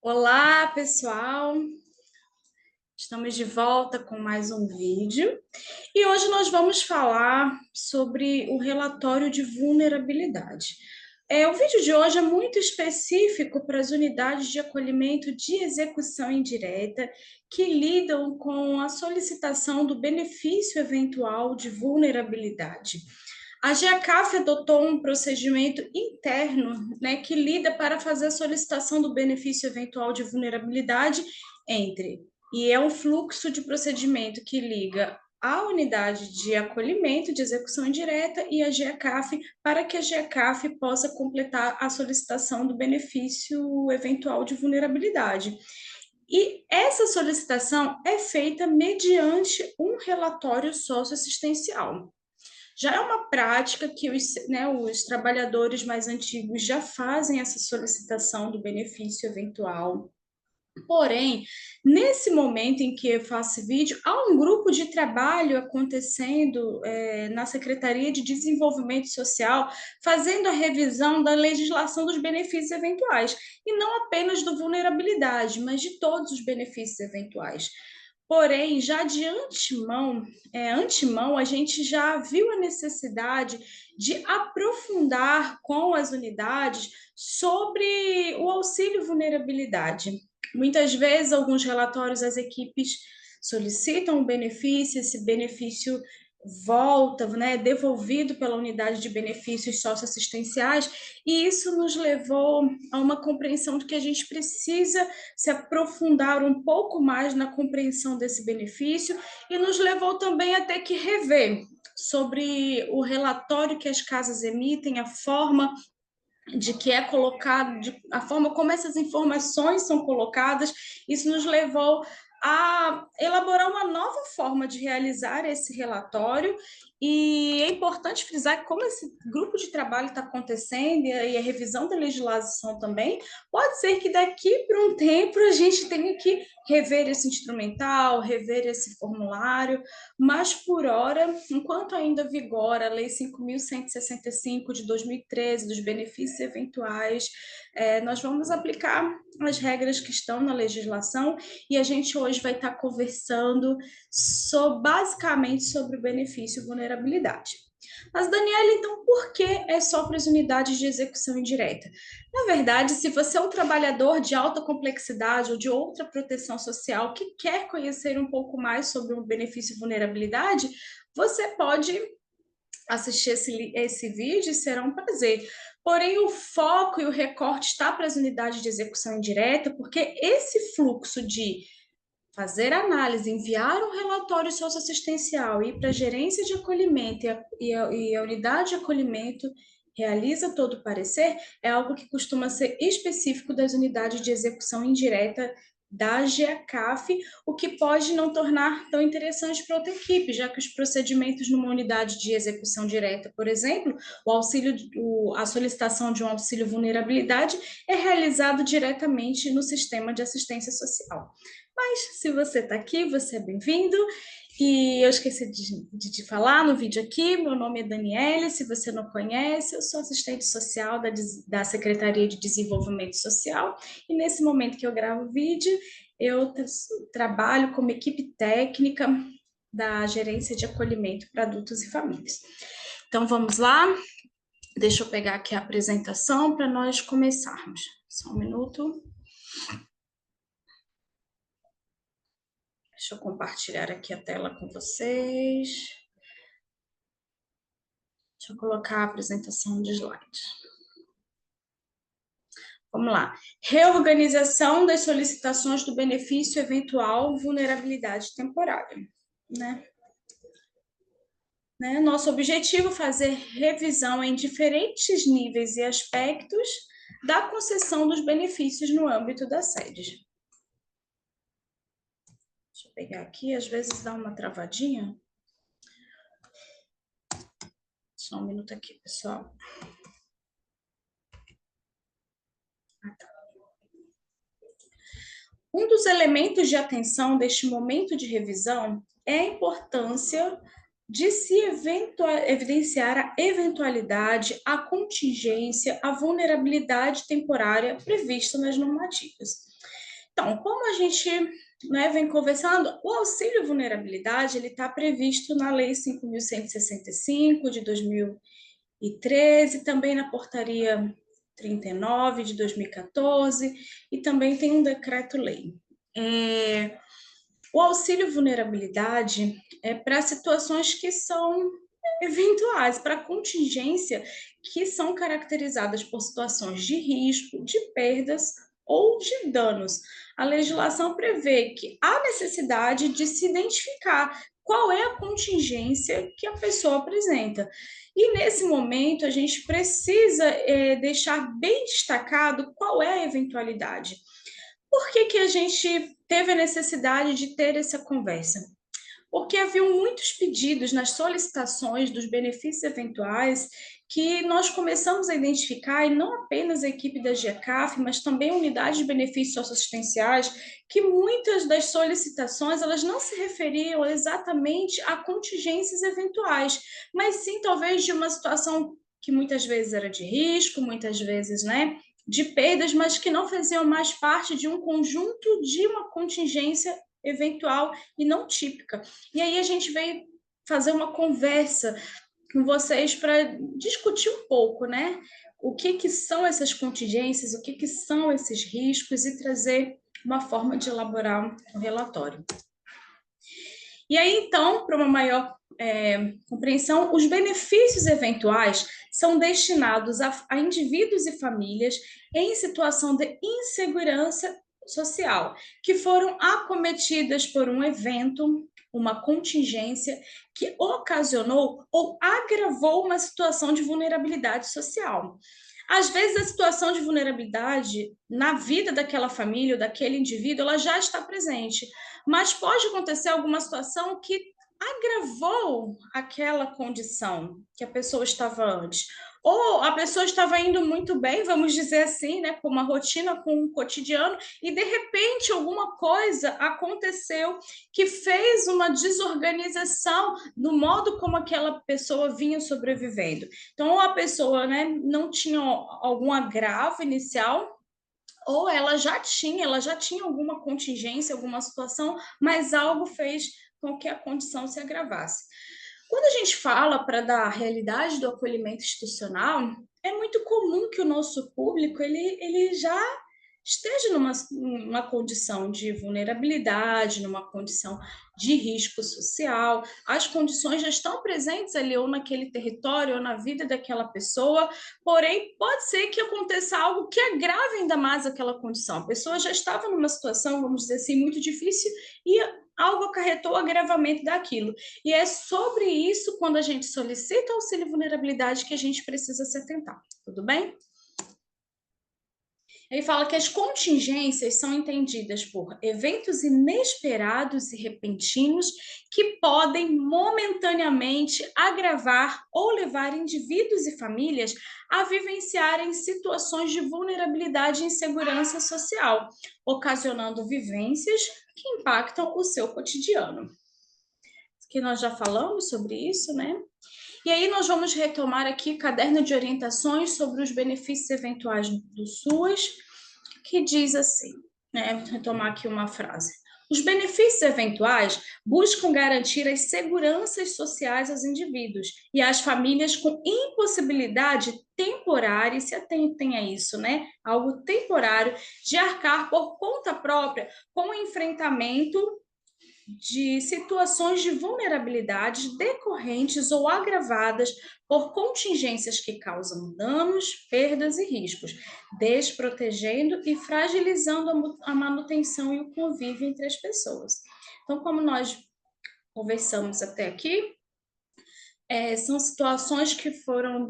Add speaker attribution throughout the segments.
Speaker 1: Olá, pessoal! Estamos de volta com mais um vídeo e hoje nós vamos falar sobre o relatório de vulnerabilidade. O vídeo de hoje é muito específico para as unidades de acolhimento de execução indireta que lidam com a solicitação do benefício eventual de vulnerabilidade. A GEACAF adotou um procedimento interno, né, que lida para fazer a solicitação do benefício eventual de vulnerabilidade entre, e é um fluxo de procedimento que liga a unidade de acolhimento de execução indireta e a GEACAF, para que a GEACAF possa completar a solicitação do benefício eventual de vulnerabilidade. E essa solicitação é feita mediante um relatório socioassistencial. Já é uma prática que os trabalhadores mais antigos já fazem essa solicitação do benefício eventual. Porém, nesse momento em que eu faço vídeo, há um grupo de trabalho acontecendo na Secretaria de Desenvolvimento Social, fazendo a revisão da legislação dos benefícios eventuais, e não apenas do vulnerabilidade, mas de todos os benefícios eventuais. Porém, já de antemão, a gente já viu a necessidade de aprofundar com as unidades sobre o auxílio vulnerabilidade. Muitas vezes, alguns relatórios, as equipes solicitam um benefício, esse benefício volta, né, devolvido pela unidade de benefícios socioassistenciais, e isso nos levou a uma compreensão de que a gente precisa se aprofundar um pouco mais na compreensão desse benefício, e nos levou também a ter que rever sobre o relatório que as casas emitem, a forma de que é colocado, a forma como essas informações são colocadas. Isso nos levou a elaborar uma nova forma de realizar esse relatório, e é importante frisar que como esse grupo de trabalho está acontecendo e a revisão da legislação também, pode ser que daqui para um tempo a gente tenha que rever esse instrumental, rever esse formulário, mas por hora, enquanto ainda vigora a Lei 5.165 de 2013, dos benefícios eventuais, nós vamos aplicar as regras que estão na legislação, e a gente hoje vai estar conversando basicamente sobre o benefício vulnerabilidade. Mas, Daniela, então por que é só para as unidades de execução indireta? Na verdade, se você é um trabalhador de alta complexidade ou de outra proteção social que quer conhecer um pouco mais sobre o benefício vulnerabilidade, você pode assistir esse vídeo, e será um prazer. Porém, o foco e o recorte está para as unidades de execução indireta, porque esse fluxo de fazer análise, enviar um relatório socioassistencial, ir para a gerência de acolhimento e a unidade de acolhimento realiza todo o parecer, é algo que costuma ser específico das unidades de execução indireta da GEACAF, o que pode não tornar tão interessante para outra equipe, já que os procedimentos numa unidade de execução direta, por exemplo, a solicitação de um auxílio vulnerabilidade é realizado diretamente no sistema de assistência social. Mas se você está aqui, você é bem-vindo. E eu esqueci de te falar no vídeo aqui, meu nome é Daniele, se você não conhece, eu sou assistente social da Secretaria de Desenvolvimento Social, e nesse momento que eu gravo o vídeo, eu trabalho como equipe técnica da Gerência de Acolhimento para Adultos e Famílias. Então vamos lá, deixa eu pegar aqui a apresentação para nós começarmos. Só um minuto. Deixa eu compartilhar aqui a tela com vocês. Deixa eu colocar a apresentação de slides. Vamos lá. Reorganização das solicitações do benefício eventual vulnerabilidade temporária, né? Nosso objetivo é fazer revisão em diferentes níveis e aspectos da concessão dos benefícios no âmbito da sede. Deixa eu pegar aqui, às vezes dá uma travadinha. Só um minuto aqui, pessoal. Um dos elementos de atenção deste momento de revisão é a importância de se evidenciar a eventualidade, a contingência, a vulnerabilidade temporária prevista nas normativas. Então, como a gente, né, vem conversando, o auxílio vulnerabilidade ele está previsto na Lei 5.165 de 2013, também na Portaria 39 de 2014, e também tem um decreto-lei. O auxílio vulnerabilidade é para situações que são eventuais, para contingência que são caracterizadas por situações de risco, de perdas ou de danos. A legislação prevê que há necessidade de se identificar qual é a contingência que a pessoa apresenta. E nesse momento a gente precisa deixar bem destacado qual é a eventualidade. Por que que a gente teve a necessidade de ter essa conversa? Porque haviam muitos pedidos nas solicitações dos benefícios eventuais que nós começamos a identificar, e não apenas a equipe da GECAF, mas também a unidade de benefícios socioassistenciais, que muitas das solicitações elas não se referiam exatamente a contingências eventuais, mas sim talvez de uma situação que muitas vezes era de risco, muitas vezes, né, de perdas, mas que não faziam mais parte de um conjunto de uma contingência eventual e não típica. E aí a gente veio fazer uma conversa com vocês para discutir um pouco, né? O que que são essas contingências, o que que são esses riscos e trazer uma forma de elaborar um relatório. E aí, então, para uma maior compreensão, os benefícios eventuais são destinados a indivíduos e famílias em situação de insegurança social, que foram acometidas por um evento, uma contingência que ocasionou ou agravou uma situação de vulnerabilidade social. Às vezes, a situação de vulnerabilidade na vida daquela família ou daquele indivíduo, ela já está presente, mas pode acontecer alguma situação que agravou aquela condição que a pessoa estava antes. Ou a pessoa estava indo muito bem, vamos dizer assim, né, com uma rotina, com um cotidiano, e de repente alguma coisa aconteceu que fez uma desorganização no modo como aquela pessoa vinha sobrevivendo. Então, ou a pessoa, né, não tinha algum agravo inicial, ou ela já tinha alguma contingência, alguma situação, mas algo fez com que a condição se agravasse. Quando a gente fala para dar a realidade do acolhimento institucional, é muito comum que o nosso público ele já esteja numa condição de vulnerabilidade, numa condição de risco social. As condições já estão presentes ali ou naquele território ou na vida daquela pessoa, porém pode ser que aconteça algo que agrave ainda mais aquela condição. A pessoa já estava numa situação, vamos dizer assim, muito difícil e algo acarretou o agravamento daquilo. E é sobre isso, quando a gente solicita auxílio vulnerabilidade, que a gente precisa se atentar. Tudo bem? Ele fala que as contingências são entendidas por eventos inesperados e repentinos que podem momentaneamente agravar ou levar indivíduos e famílias a vivenciarem situações de vulnerabilidade e insegurança social, ocasionando vivências que impactam o seu cotidiano. Que nós já falamos sobre isso, né? E aí nós vamos retomar aqui caderno de orientações sobre os benefícios eventuais do SUAS, que diz assim, né? Vou retomar aqui uma frase. Os benefícios eventuais buscam garantir as seguranças sociais aos indivíduos e às famílias com impossibilidade temporária, se atentem a isso, né? Algo temporário, de arcar por conta própria com o enfrentamento de situações de vulnerabilidade decorrentes ou agravadas por contingências que causam danos, perdas e riscos, desprotegendo e fragilizando a manutenção e o convívio entre as pessoas. Então, como nós conversamos até aqui, são situações que foram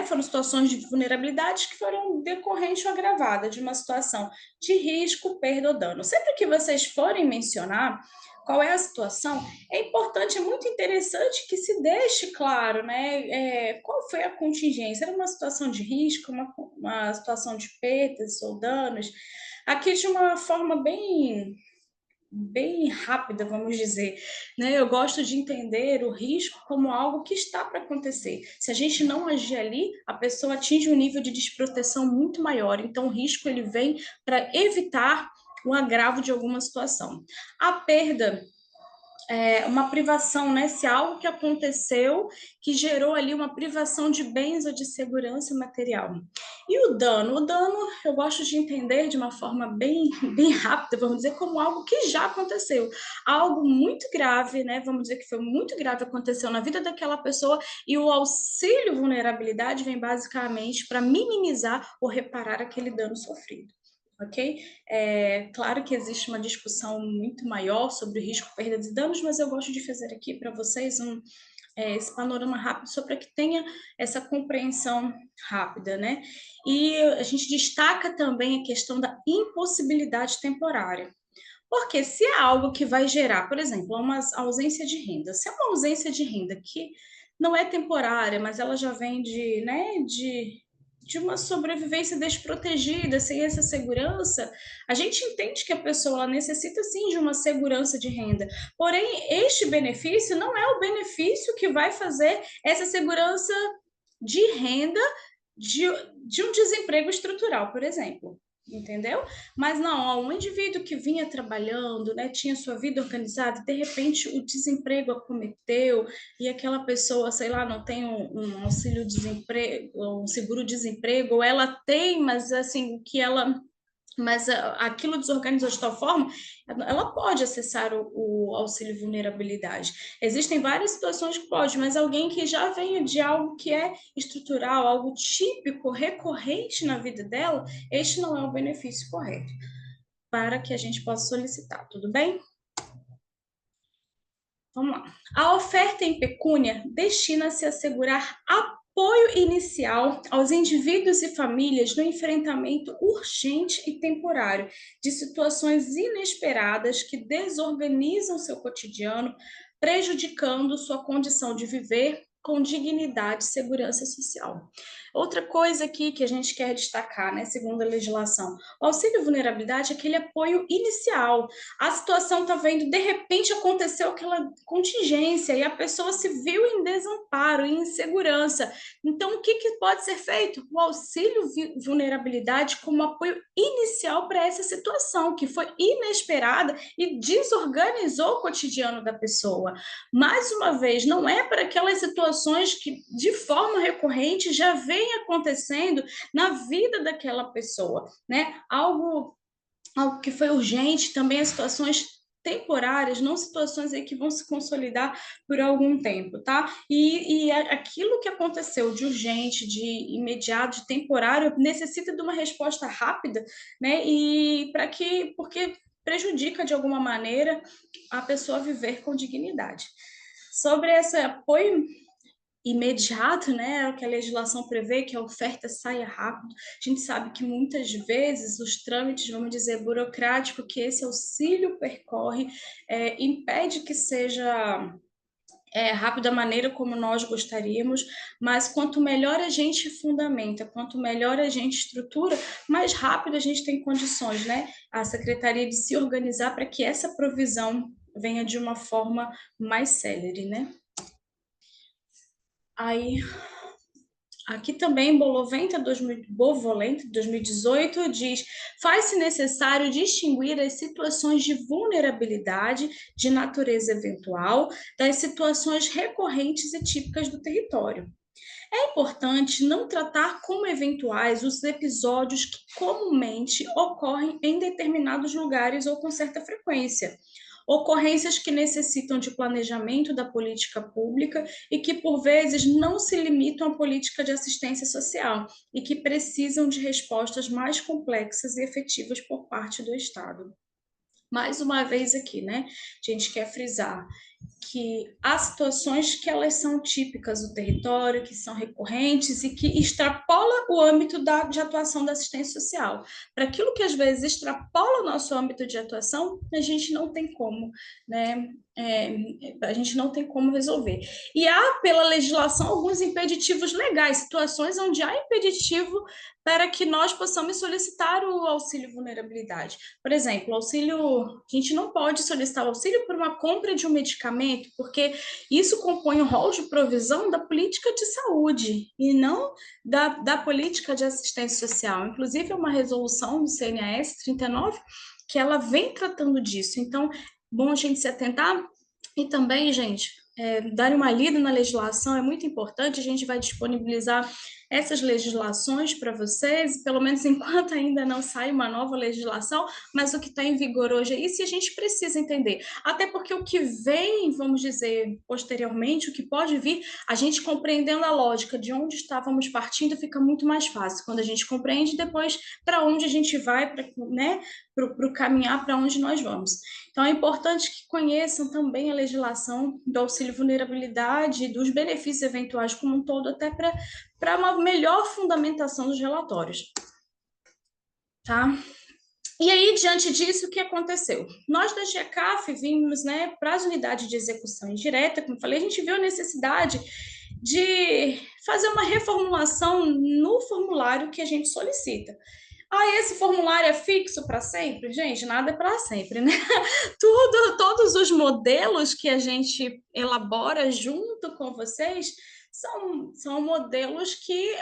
Speaker 1: foram situações de vulnerabilidade que foram decorrentes ou agravadas de uma situação de risco, perda ou dano. Sempre que vocês forem mencionar qual é a situação, é importante, é muito interessante que se deixe claro, né, qual foi a contingência. Era uma situação de risco, uma situação de perdas ou danos? Aqui de uma forma bem rápida, vamos dizer, né? Eu gosto de entender o risco como algo que está para acontecer. Se a gente não agir ali, a pessoa atinge um nível de desproteção muito maior. Então, o risco ele vem para evitar o agravo de alguma situação. A perda uma privação, né? Se algo que aconteceu que gerou ali uma privação de bens ou de segurança material. E o dano eu gosto de entender de uma forma bem rápida, vamos dizer, como algo que já aconteceu, algo muito grave, né? Vamos dizer que foi muito grave, aconteceu na vida daquela pessoa e o auxílio vulnerabilidade vem basicamente para minimizar ou reparar aquele dano sofrido. Ok? Claro que existe uma discussão muito maior sobre o risco, perdas e danos, mas eu gosto de fazer aqui para vocês esse panorama rápido só para que tenha essa compreensão rápida, né? E a gente destaca também a questão da impossibilidade temporária. Porque se é algo que vai gerar, por exemplo, uma ausência de renda, se é uma ausência de renda que não é temporária, mas ela já vem de uma sobrevivência desprotegida, sem essa segurança, a gente entende que a pessoa ela necessita sim de uma segurança de renda. Porém, este benefício não é o benefício que vai fazer essa segurança de renda de, de um desemprego estrutural, por exemplo. Entendeu? Mas não, ó, um indivíduo que vinha trabalhando, né, tinha sua vida organizada, de repente o desemprego acometeu e aquela pessoa, sei lá, não tem um auxílio-desemprego, um seguro-desemprego, ou ela tem, mas assim, que ela mas aquilo desorganizou de tal forma, ela pode acessar o auxílio vulnerabilidade. Existem várias situações que pode, mas alguém que já venha de algo que é estrutural, algo típico, recorrente na vida dela, este não é o benefício correto para que a gente possa solicitar, tudo bem? Vamos lá. A oferta em pecúnia destina-se a assegurar apoio inicial aos indivíduos e famílias no enfrentamento urgente e temporário de situações inesperadas que desorganizam seu cotidiano, prejudicando sua condição de viver com dignidade e segurança social. Outra coisa aqui que a gente quer destacar, né, segundo a legislação, o auxílio vulnerabilidade é aquele apoio inicial. A situação está vendo, de repente aconteceu aquela contingência e a pessoa se viu em desamparo, em insegurança. Então, o que, que pode ser feito? O auxílio vulnerabilidade como apoio inicial para essa situação, que foi inesperada e desorganizou o cotidiano da pessoa. Mais uma vez, não é para aquelas situações que, de forma recorrente, já vem acontecendo na vida daquela pessoa, né? Algo que foi urgente, também as situações temporárias, não situações aí que vão se consolidar por algum tempo, tá? E aquilo que aconteceu de urgente, de imediato, de temporário, necessita de uma resposta rápida, né? E para que, porque prejudica de alguma maneira a pessoa viver com dignidade. Sobre esse apoio imediato, né, o que a legislação prevê, que a oferta saia rápido. A gente sabe que muitas vezes os trâmites, vamos dizer, burocrático que esse auxílio percorre, impede que seja rápido da maneira como nós gostaríamos, mas quanto melhor a gente fundamenta, quanto melhor a gente estrutura, mais rápido a gente tem condições, né, a secretaria de se organizar para que essa provisão venha de uma forma mais célere, né? Aí aqui também, Bovolenta 2018 diz: faz-se necessário distinguir as situações de vulnerabilidade de natureza eventual das situações recorrentes e típicas do território. É importante não tratar como eventuais os episódios que comumente ocorrem em determinados lugares ou com certa frequência. Ocorrências que necessitam de planejamento da política pública e que, por vezes, não se limitam à política de assistência social e que precisam de respostas mais complexas e efetivas por parte do Estado. Mais uma vez aqui, né? A gente quer frisar que há situações que elas são típicas do território, que são recorrentes e que extrapola o âmbito de atuação da assistência social. Para aquilo que às vezes extrapola o nosso âmbito de atuação, a gente não tem como, né? A gente não tem como resolver. E há, pela legislação, alguns impeditivos legais, situações onde há impeditivo para que nós possamos solicitar o auxílio vulnerabilidade. Por exemplo, a gente não pode solicitar o auxílio por uma compra de um medicamento, porque isso compõe o rol de provisão da política de saúde e não da política de assistência social. Inclusive, é uma resolução do CNAS 39 que ela vem tratando disso. Então, bom a gente se atentar e também, gente, dar uma lida na legislação é muito importante. A gente vai disponibilizar essas legislações para vocês, pelo menos enquanto ainda não sai uma nova legislação, mas o que está em vigor hoje é isso e a gente precisa entender. Até porque o que vem, vamos dizer, posteriormente, o que pode vir, a gente compreendendo a lógica de onde estávamos partindo, fica muito mais fácil. Quando a gente compreende depois para onde a gente vai, né, para o caminhar para onde nós vamos. Então, é importante que conheçam também a legislação do auxílio vulnerabilidade e dos benefícios eventuais como um todo, até para uma melhor fundamentação dos relatórios. Tá? E aí, diante disso, o que aconteceu? Nós da GECAF vimos, né, para as unidades de execução indireta, como eu falei, a gente viu a necessidade de fazer uma reformulação no formulário que a gente solicita. Esse formulário é fixo para sempre? Gente, nada é para sempre, né? Todos os modelos que a gente elabora junto com vocês são modelos que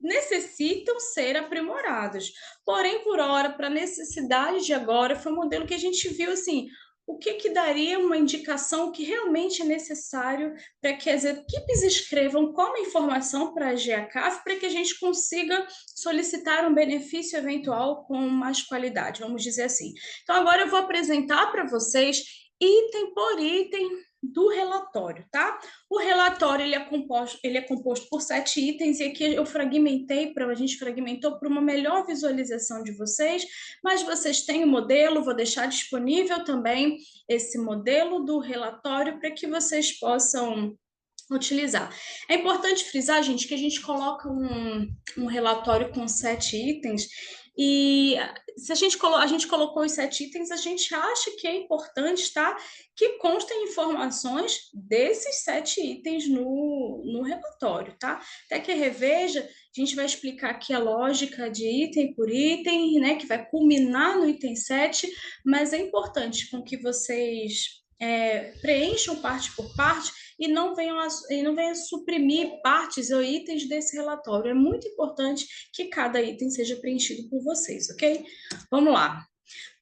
Speaker 1: necessitam ser aprimorados. Porém, por hora, para a necessidade de agora, foi um modelo que a gente viu assim, o que daria uma indicação que realmente é necessário para que as equipes escrevam como informação para a GECAF para que a gente consiga solicitar um benefício eventual com mais qualidade, vamos dizer assim. Então, agora eu vou apresentar para vocês item por item do relatório, tá? O relatório ele é composto por 7 itens e aqui eu fragmentei a gente fragmentou para uma melhor visualização de vocês, mas vocês têm o modelo, vou deixar disponível também esse modelo do relatório para que vocês possam utilizar. É importante frisar, gente, que a gente coloca um relatório com 7 itens e se a gente colocou os 7 itens, a gente acha que é importante, tá? Que constem informações desses 7 itens no relatório, tá? Até que reveja, a gente vai explicar aqui a lógica de item por item, né? Que vai culminar no item 7, mas é importante com que vocês preencham parte por parte e não venham suprimir partes ou itens desse relatório. É muito importante que cada item seja preenchido por vocês, ok? Vamos lá.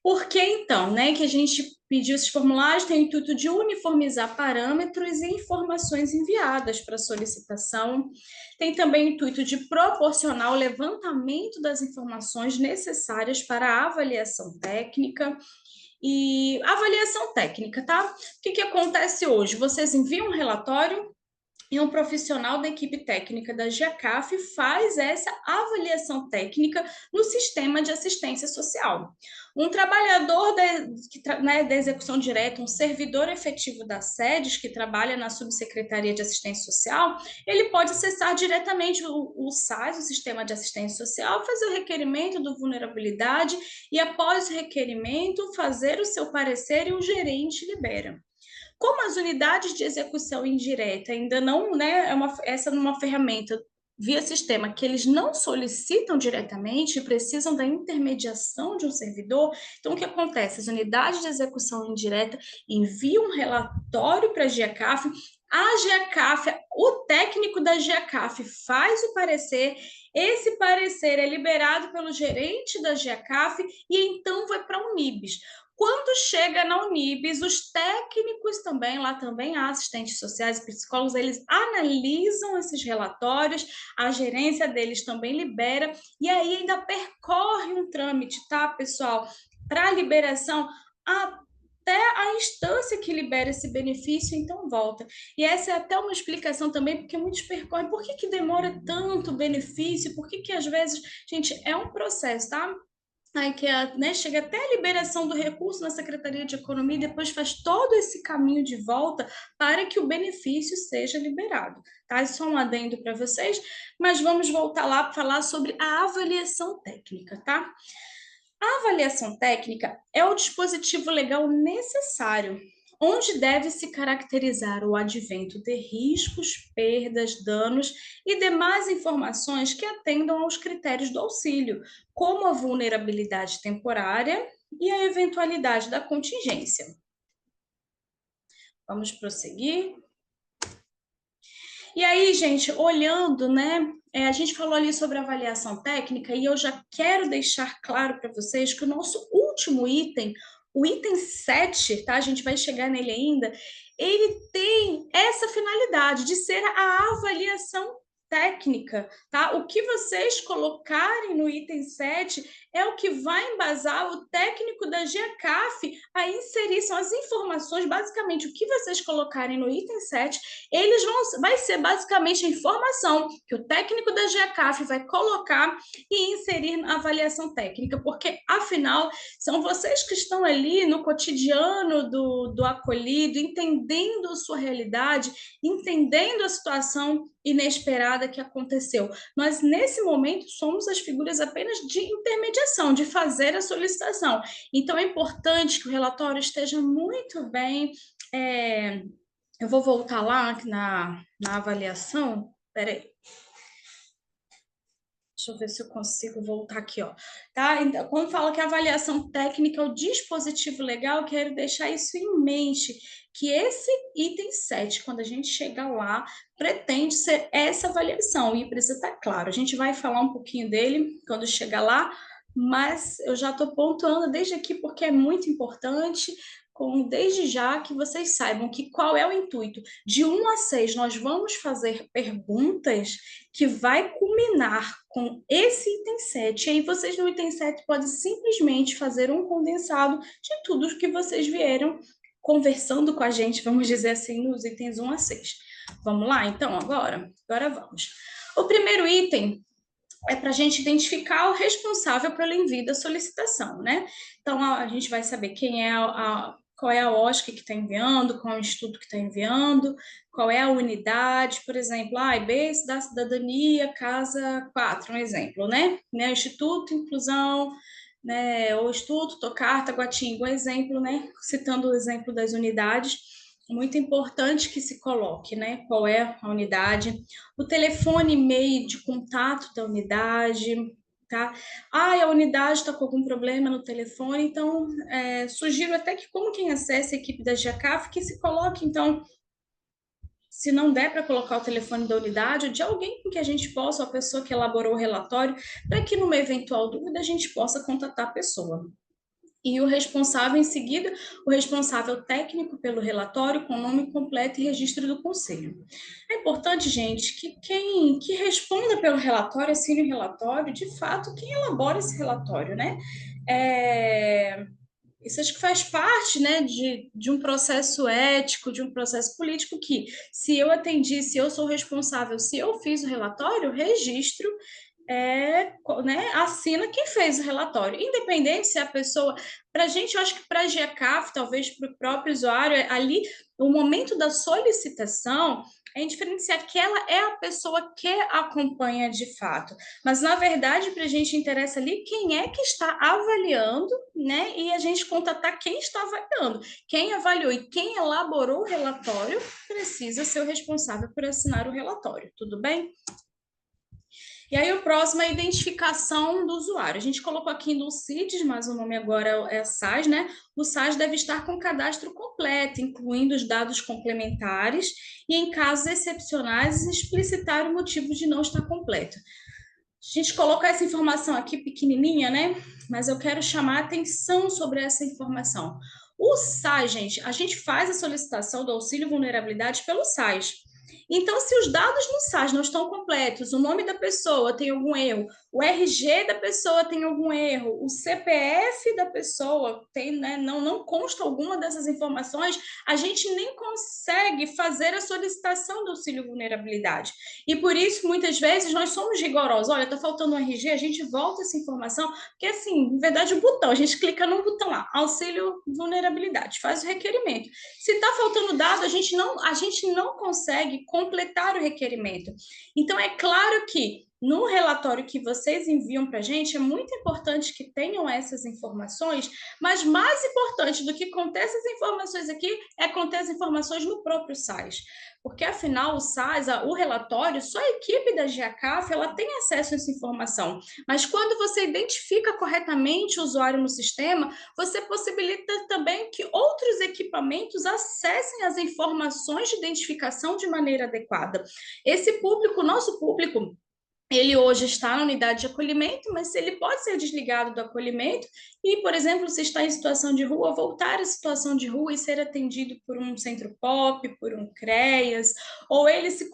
Speaker 1: Por que, então, né, que a gente pediu esses formulários? Tem o intuito de uniformizar parâmetros e informações enviadas para solicitação. Tem também o intuito de proporcionar o levantamento das informações necessárias para a avaliação técnica. E avaliação técnica, tá? O que acontece hoje? Vocês enviam um relatório e um profissional da equipe técnica da GECAF faz essa avaliação técnica no sistema de assistência social. Um trabalhador da execução direta, um servidor efetivo da SEDES, que trabalha na Subsecretaria de Assistência Social, ele pode acessar diretamente o SAS, o Sistema de Assistência Social, fazer o requerimento do vulnerabilidade e, após o requerimento, fazer o seu parecer e o gerente libera. Como as unidades de execução indireta ainda não, né, essa é uma ferramenta via sistema que eles não solicitam diretamente, precisam da intermediação de um servidor, então o que acontece? As unidades de execução indireta enviam um relatório para a GECAF, o técnico da GECAF faz o parecer, esse parecer é liberado pelo gerente da GECAF e então vai para a Unibis. Quando chega na Unibis, os técnicos também, lá também há assistentes sociais e psicólogos, eles analisam esses relatórios, a gerência deles também libera, e aí ainda percorre um trâmite, tá, pessoal? Para liberação, até a instância que libera esse benefício, então volta. E essa é até uma explicação também, porque muitos percorrem, por que demora tanto o benefício, por que às vezes, gente, é um processo, tá? Aí que né, chega até a liberação do recurso na Secretaria de Economia e depois faz todo esse caminho de volta para que o benefício seja liberado. Tá? Isso é um adendo para vocês, mas vamos voltar lá para falar sobre a avaliação técnica, tá? A avaliação técnica é o dispositivo legal necessário onde deve se caracterizar o advento de riscos, perdas, danos e demais informações que atendam aos critérios do auxílio, como a vulnerabilidade temporária e a eventualidade da contingência. Vamos prosseguir. E aí, gente, olhando, né? A gente falou ali sobre avaliação técnica e eu já quero deixar claro para vocês que o nosso último item, o item 7, tá? A gente vai chegar nele ainda. Ele tem essa finalidade de ser a avaliação técnica, tá? O que vocês colocarem no item 7 é o que vai embasar o técnico da GECAF a inserir, são as informações, basicamente, o que vocês colocarem no item 7, vai ser basicamente a informação que o técnico da GECAF vai colocar e inserir na avaliação técnica, porque, afinal, são vocês que estão ali no cotidiano do acolhido, entendendo a sua realidade, entendendo a situação inesperada que aconteceu. Nós, nesse momento, somos as figuras apenas de intermediação, de fazer a solicitação. Então, é importante que o relatório esteja muito bem. Eu vou voltar lá na avaliação. Peraí. Deixa eu ver se eu consigo voltar aqui, ó. Tá? Então, quando fala que a avaliação técnica é o dispositivo legal, eu quero deixar isso em mente, que esse item 7, quando a gente chegar lá, pretende ser essa avaliação, e precisa estar claro. A gente vai falar um pouquinho dele quando chegar lá, mas eu já estou pontuando desde aqui porque é muito importante, desde já que vocês saibam que qual é o intuito. De 1 a 6, nós vamos fazer perguntas que vai culminar com esse item 7. E aí vocês no item 7 podem simplesmente fazer um condensado de tudo que vocês vieram conversando com a gente, vamos dizer assim, nos itens 1 a 6. Vamos lá, então, agora vamos. O primeiro item é para a gente identificar o responsável pelo envio da solicitação, né? Então, a gente vai saber qual é a OSC que está enviando, qual é o instituto que está enviando, qual é a unidade, por exemplo, IB da Cidadania, Casa 4, um exemplo, né? Instituto Inclusão, né? Ou Instituto Tocar Taguatinga, um exemplo, né? Citando o exemplo das unidades, muito importante que se coloque, né? Qual é a unidade, o telefone e e-mail de contato da unidade, tá? A unidade está com algum problema no telefone, então sugiro até que, como quem acessa a equipe da GECAF, que se coloque, então, se não der para colocar o telefone da unidade, ou de alguém com que a gente possa, a pessoa que elaborou o relatório, para que numa eventual dúvida a gente possa contatar a pessoa. E o responsável, em seguida, o responsável técnico pelo relatório, com nome completo e registro do conselho. É importante, gente, que quem que responda pelo relatório, assine o relatório, de fato, quem elabora esse relatório, né? Isso acho que faz parte, né, de um processo ético, de um processo político que, se eu atendi, se eu sou responsável, se eu fiz o relatório, registro, né, assina quem fez o relatório, independente se a pessoa, para a gente, eu acho que para a GECAF, talvez para o próprio usuário, ali, o momento da solicitação é indiferente se aquela é a pessoa que acompanha de fato, mas na verdade para a gente interessa ali quem é que está avaliando, né, e a gente contatar quem está avaliando, quem avaliou e quem elaborou o relatório precisa ser o responsável por assinar o relatório, tudo bem? E aí o próximo é a identificação do usuário. A gente colocou aqui no CIDS, mas o nome agora é SAS, né? O SAS deve estar com o cadastro completo, incluindo os dados complementares e, em casos excepcionais, explicitar o motivo de não estar completo. A gente colocou essa informação aqui pequenininha, né? Mas eu quero chamar a atenção sobre essa informação. O SAS, gente, a gente faz a solicitação do auxílio vulnerabilidade pelo SAS. Então, se os dados no SAS não estão completos, o nome da pessoa tem algum erro, o RG da pessoa tem algum erro, o CPF da pessoa tem, né, não consta alguma dessas informações, a gente nem consegue fazer a solicitação do auxílio vulnerabilidade. E por isso, muitas vezes, nós somos rigorosos. Olha, está faltando um RG, a gente volta essa informação, porque, assim, na verdade, o botão, a gente clica no botão lá, auxílio vulnerabilidade, faz o requerimento. Se está faltando dado, a gente não consegue completar o requerimento. Então, é claro que no relatório que vocês enviam para a gente, é muito importante que tenham essas informações, mas mais importante do que conter essas informações aqui é conter as informações no próprio SAS. Porque, afinal, o SAS, o relatório, só a equipe da GECAF, ela tem acesso a essa informação. Mas quando você identifica corretamente o usuário no sistema, você possibilita também que outros equipamentos acessem as informações de identificação de maneira adequada. Esse público, nosso público, ele hoje está na unidade de acolhimento, mas ele pode ser desligado do acolhimento e, por exemplo, se está em situação de rua, voltar à situação de rua e ser atendido por um centro POP, por um CREAS, ou ele se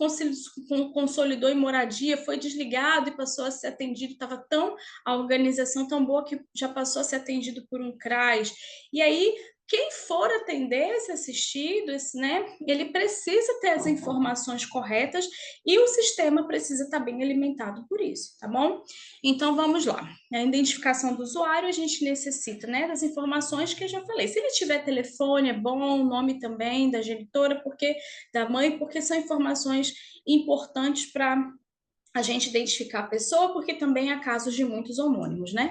Speaker 1: consolidou em moradia, foi desligado e passou a ser atendido, estava tão, a organização tão boa que já passou a ser atendido por um CRAS. E aí, quem for atender esse assistido, né, ele precisa ter as informações corretas e o sistema precisa estar bem alimentado por isso, tá bom? Então vamos lá. A identificação do usuário, a gente necessita, né, das informações que eu já falei. Se ele tiver telefone, é bom, nome também da genitora, porque da mãe, porque são informações importantes para a gente identificar a pessoa, porque também há casos de muitos homônimos, né?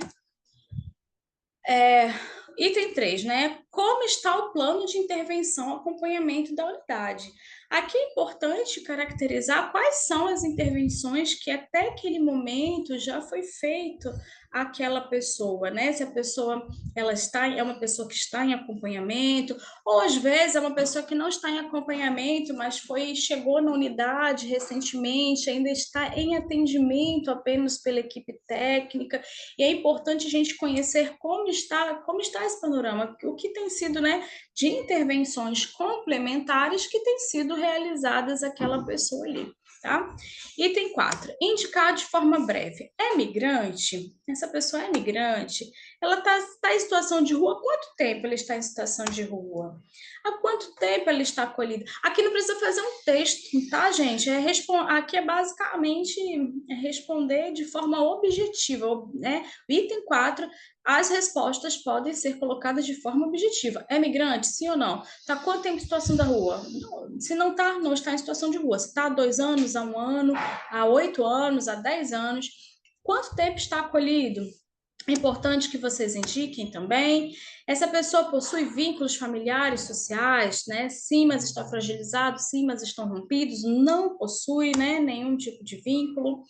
Speaker 1: Item 3, né? Como está o plano de intervenção, acompanhamento da unidade? Aqui é importante caracterizar quais são as intervenções que até aquele momento já foi feito àquela pessoa, né? Se a pessoa é uma pessoa que está em acompanhamento, ou às vezes é uma pessoa que não está em acompanhamento, mas chegou na unidade recentemente, ainda está em atendimento apenas pela equipe técnica. E é importante a gente conhecer como está esse panorama, o que tem sido, né, de intervenções complementares que têm sido realizadas àquela pessoa ali, tá? Item 4, indicar de forma breve. É migrante? Essa pessoa é migrante? Ela está em situação de rua? Quanto tempo ela está em situação de rua? Há quanto tempo ela está acolhida? Aqui não precisa fazer um texto, tá, gente? Aqui é basicamente responder de forma objetiva, né? O item 4, as respostas podem ser colocadas de forma objetiva. É migrante? Sim ou não? Está quanto tempo em situação da rua? Se não está, não está em situação de rua. Se está há 2 anos, há 1 ano, há 8 anos, há 10 anos. Quanto tempo está acolhido? É importante que vocês indiquem também. Essa pessoa possui vínculos familiares, sociais, né? Sim, mas está fragilizado, sim, mas estão rompidos. Não possui, né, nenhum tipo de vínculo.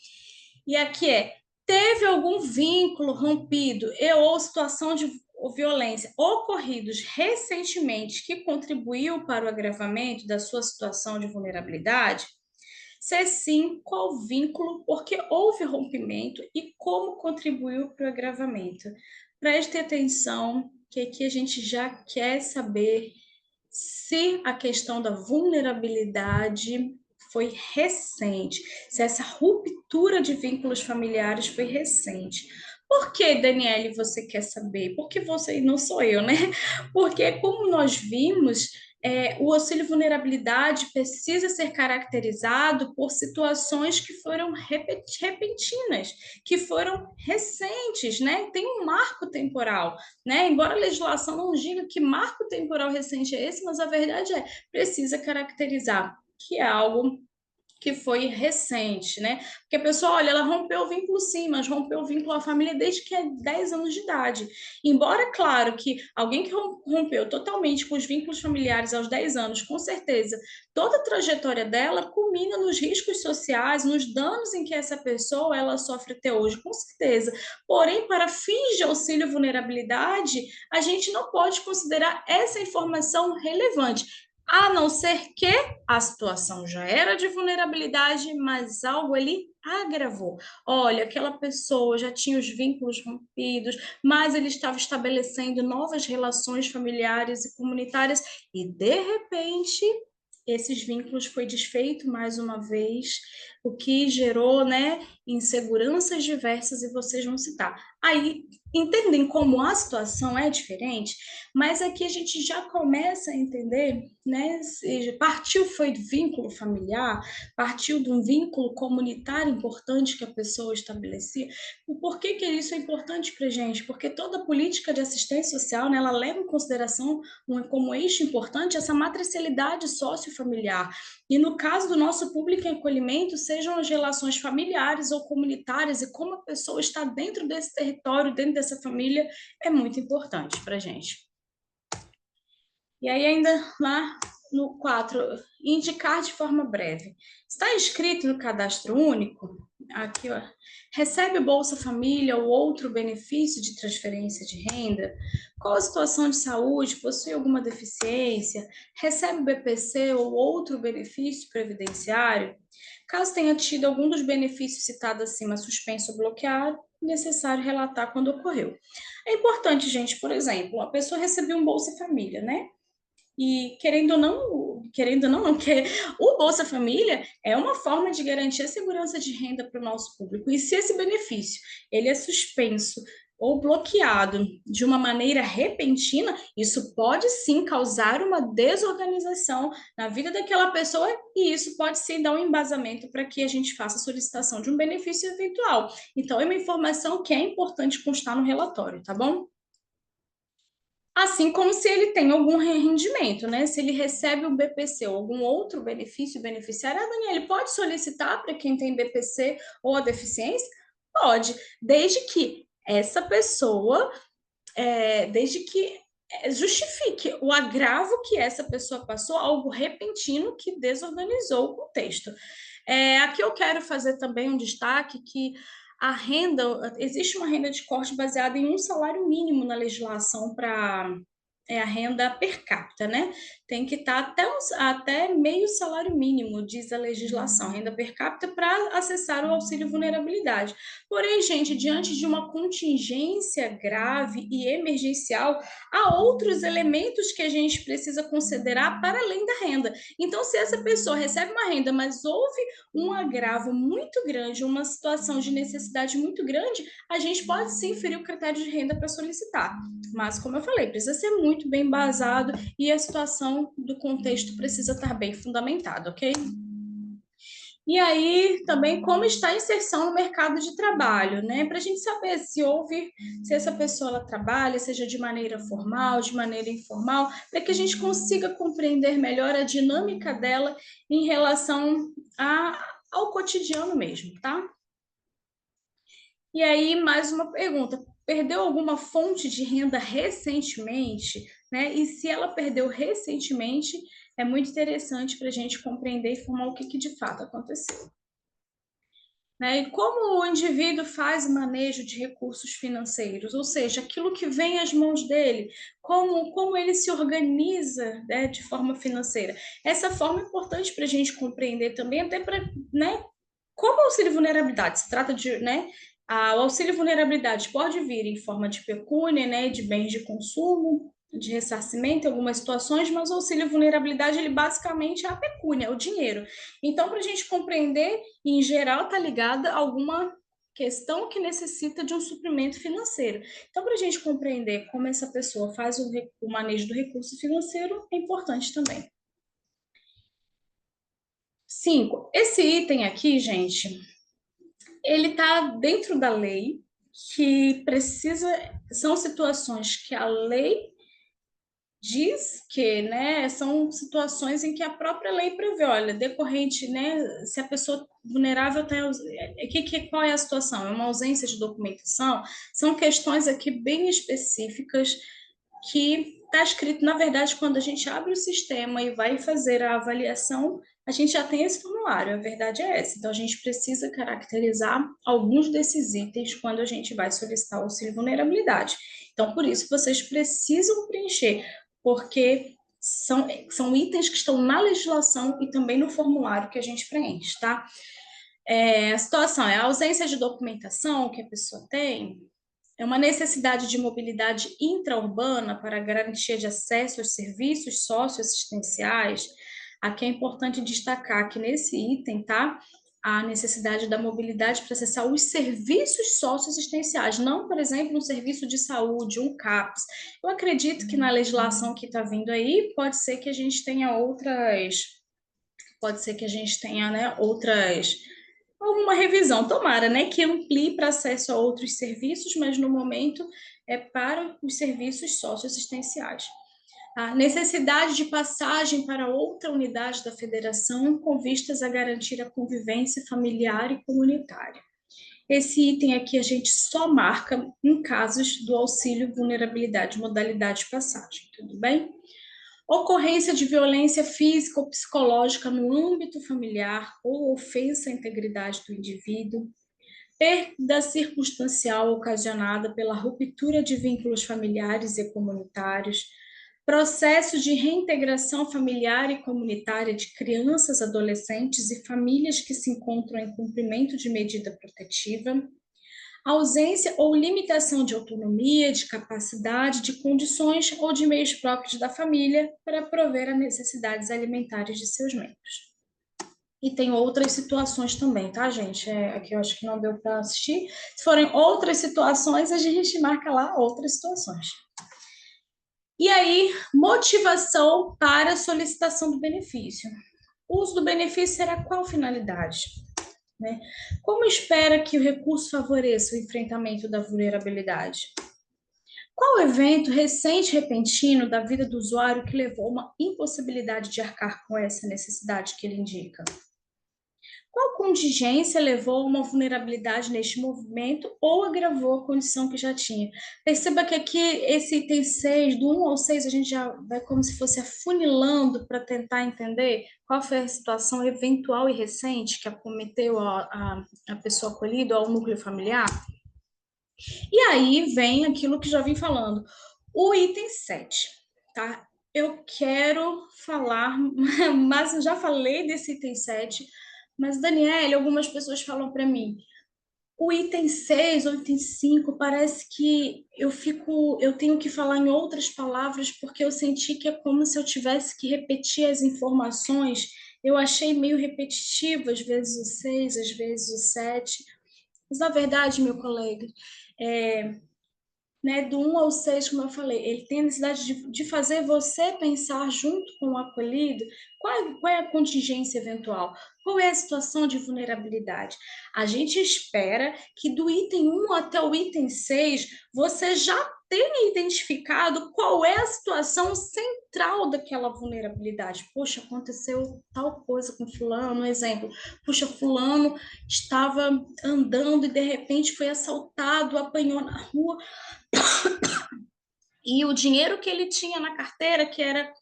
Speaker 1: E aqui teve algum vínculo rompido e ou situação de violência ocorridos recentemente que contribuiu para o agravamento da sua situação de vulnerabilidade? Se sim, qual vínculo, porque houve rompimento e como contribuiu para o agravamento? Preste atenção, que aqui a gente já quer saber se a questão da vulnerabilidade foi recente, se essa ruptura de vínculos familiares foi recente. Por que, Daniele, você quer saber? Porque você, não sou eu, né? Porque, como nós vimos, o auxílio vulnerabilidade precisa ser caracterizado por situações que foram repentinas, que foram recentes, né? Tem um marco temporal, né? Embora a legislação não diga que marco temporal recente é esse, mas a verdade precisa caracterizar que é algo que foi recente, né? Porque a pessoa, olha, ela rompeu o vínculo sim, mas rompeu o vínculo à família desde que é 10 anos de idade. Embora, claro, que alguém que rompeu totalmente com os vínculos familiares aos 10 anos, com certeza, toda a trajetória dela culmina nos riscos sociais, nos danos em que essa pessoa ela sofre até hoje, com certeza. Porém, para fins de auxílio vulnerabilidade, a gente não pode considerar essa informação relevante, a não ser que a situação já era de vulnerabilidade, mas algo ali agravou. Olha, aquela pessoa já tinha os vínculos rompidos, mas ele estava estabelecendo novas relações familiares e comunitárias e de repente esses vínculos foi desfeito mais uma vez, o que gerou, né, inseguranças diversas e vocês vão citar. Aí, entendem como a situação é diferente, mas aqui a gente já começa a entender, né, partiu foi do vínculo familiar, partiu de um vínculo comunitário importante que a pessoa estabelecia. E por que que isso é importante para a gente? Porque toda política de assistência social, né, ela leva em consideração como eixo importante essa matricialidade sociofamiliar. E no caso do nosso público em acolhimento, sejam as relações familiares ou comunitárias e como a pessoa está dentro desse território, dentro dessa família, é muito importante para a gente. E aí ainda lá no 4, indicar de forma breve. Está inscrito no cadastro único? Aqui, ó. Recebe Bolsa Família ou outro benefício de transferência de renda? Qual a situação de saúde? Possui alguma deficiência? Recebe BPC ou outro benefício previdenciário? Caso tenha tido algum dos benefícios citados acima suspenso ou bloqueado, necessário relatar quando ocorreu. É importante, gente, por exemplo, a pessoa recebeu um Bolsa Família, né? E querendo ou não, não, que o Bolsa Família é uma forma de garantir a segurança de renda para o nosso público. E se esse benefício ele é suspenso ou bloqueado de uma maneira repentina, isso pode sim causar uma desorganização na vida daquela pessoa e isso pode sim dar um embasamento para que a gente faça a solicitação de um benefício eventual. Então, é uma informação que é importante constar no relatório, tá bom? Assim como se ele tem algum rendimento, né? Se ele recebe o BPC ou algum outro benefício beneficiário, Daniela, ele pode solicitar para quem tem BPC ou a deficiência? Pode, desde que essa pessoa, desde que justifique o agravo que essa pessoa passou, algo repentino que desorganizou o contexto. Aqui eu quero fazer também um destaque que a renda, existe uma renda de corte baseada em um salário mínimo na legislação para a renda per capita, né? Tem que estar até meio salário mínimo, diz a legislação, renda per capita, para acessar o auxílio vulnerabilidade. Porém, gente, diante de uma contingência grave e emergencial, há outros elementos que a gente precisa considerar para além da renda. Então, se essa pessoa recebe uma renda, mas houve um agravo muito grande, uma situação de necessidade muito grande, a gente pode sim ferir o critério de renda para solicitar. Mas, como eu falei, precisa ser muito bem embasado e a situação do contexto precisa estar bem fundamentada, ok? E aí, também, como está a inserção no mercado de trabalho, né? Para a gente saber se essa pessoa ela trabalha, seja de maneira formal, de maneira informal, para que a gente consiga compreender melhor a dinâmica dela em relação ao cotidiano mesmo, tá? E aí, mais uma pergunta: perdeu alguma fonte de renda recentemente, né? E se ela perdeu recentemente, é muito interessante para a gente compreender e formar o que de fato aconteceu. Né? E como o indivíduo faz o manejo de recursos financeiros, ou seja, aquilo que vem às mãos dele, como ele se organiza, né, de forma financeira. Essa forma é importante para a gente compreender também, até para, né, como o auxílio vulnerabilidade se trata de, né, o auxílio vulnerabilidade pode vir em forma de pecúnia, né, de bens de consumo, de ressarcimento em algumas situações, mas o auxílio vulnerabilidade ele basicamente é a pecúnia, é o dinheiro. Então, para a gente compreender, em geral, está ligada a alguma questão que necessita de um suprimento financeiro. Então, para a gente compreender como essa pessoa faz o manejo do recurso financeiro, é importante também. 5. Esse item aqui, gente, ele está dentro da lei, que precisa, são situações que a lei diz que, né, são situações em que a própria lei prevê, olha, decorrente, né, se a pessoa vulnerável tem, qual é a situação? É uma ausência de documentação? São questões aqui bem específicas que está escrito, na verdade, quando a gente abre o sistema e vai fazer a avaliação, a gente já tem esse formulário, a verdade é essa. Então, a gente precisa caracterizar alguns desses itens quando a gente vai solicitar o auxílio vulnerabilidade. Então, por isso, vocês precisam preencher, porque são itens que estão na legislação e também no formulário que a gente preenche, tá? A situação é a ausência de documentação que a pessoa tem, é uma necessidade de mobilidade intraurbana para garantia de acesso aos serviços socioassistenciais. Aqui é importante destacar que nesse item, tá? A necessidade da mobilidade para acessar os serviços socioassistenciais, não, por exemplo, um serviço de saúde, um CAPS. Eu acredito que na legislação que está vindo aí, pode ser que a gente tenha né, alguma revisão, tomara, né, que amplie para acesso a outros serviços, mas no momento é para os serviços socioassistenciais. A necessidade de passagem para outra unidade da federação com vistas a garantir a convivência familiar e comunitária. Esse item aqui a gente só marca em casos do auxílio vulnerabilidade, modalidade de passagem, tudo bem? ocorrência de violência física ou psicológica no âmbito familiar ou ofensa à integridade do indivíduo, perda circunstancial ocasionada pela ruptura de vínculos familiares e comunitários, processo de reintegração familiar e comunitária de crianças, adolescentes e famílias que se encontram em cumprimento de medida protetiva, ausência ou limitação de autonomia, de capacidade, de condições ou de meios próprios da família para prover as necessidades alimentares de seus membros. E tem outras situações também, tá, gente? Aqui eu acho que não deu para assistir. Se forem outras situações, a gente marca lá outras situações. E aí, motivação para a solicitação do benefício. O uso do benefício será qual finalidade? Né? Como espera que o recurso favoreça o enfrentamento da vulnerabilidade? Qual evento recente, repentino da vida do usuário que levou a uma impossibilidade de arcar com essa necessidade que ele indica? Qual contingência levou a uma vulnerabilidade neste movimento ou agravou a condição que já tinha? Perceba que aqui esse item 6, do 1 ao 6, a gente já vai como se fosse afunilando para tentar entender qual foi a situação eventual e recente que acometeu a pessoa acolhida ou ao núcleo familiar. E aí vem aquilo que já vim falando, o item 7, tá? Eu quero falar, mas eu já falei desse item 7, mas, Daniele, algumas pessoas falam para mim, o item 6 ou item 5 parece que eu tenho que falar em outras palavras porque eu senti que é como se eu tivesse que repetir as informações. Eu achei meio repetitivo, às vezes o 6, às vezes o 7. Mas, na verdade, meu colega, né, do 1 ao 6, como eu falei, ele tem a necessidade de fazer você pensar junto com o acolhido qual é a contingência eventual, qual é a situação de vulnerabilidade. A gente espera que do item 1 até o item 6 você já tenha identificado qual é a situação central daquela vulnerabilidade. Poxa, aconteceu tal coisa com fulano, um exemplo. Puxa, fulano estava andando e de repente foi assaltado, apanhou na rua, e o dinheiro que ele tinha na carteira, que era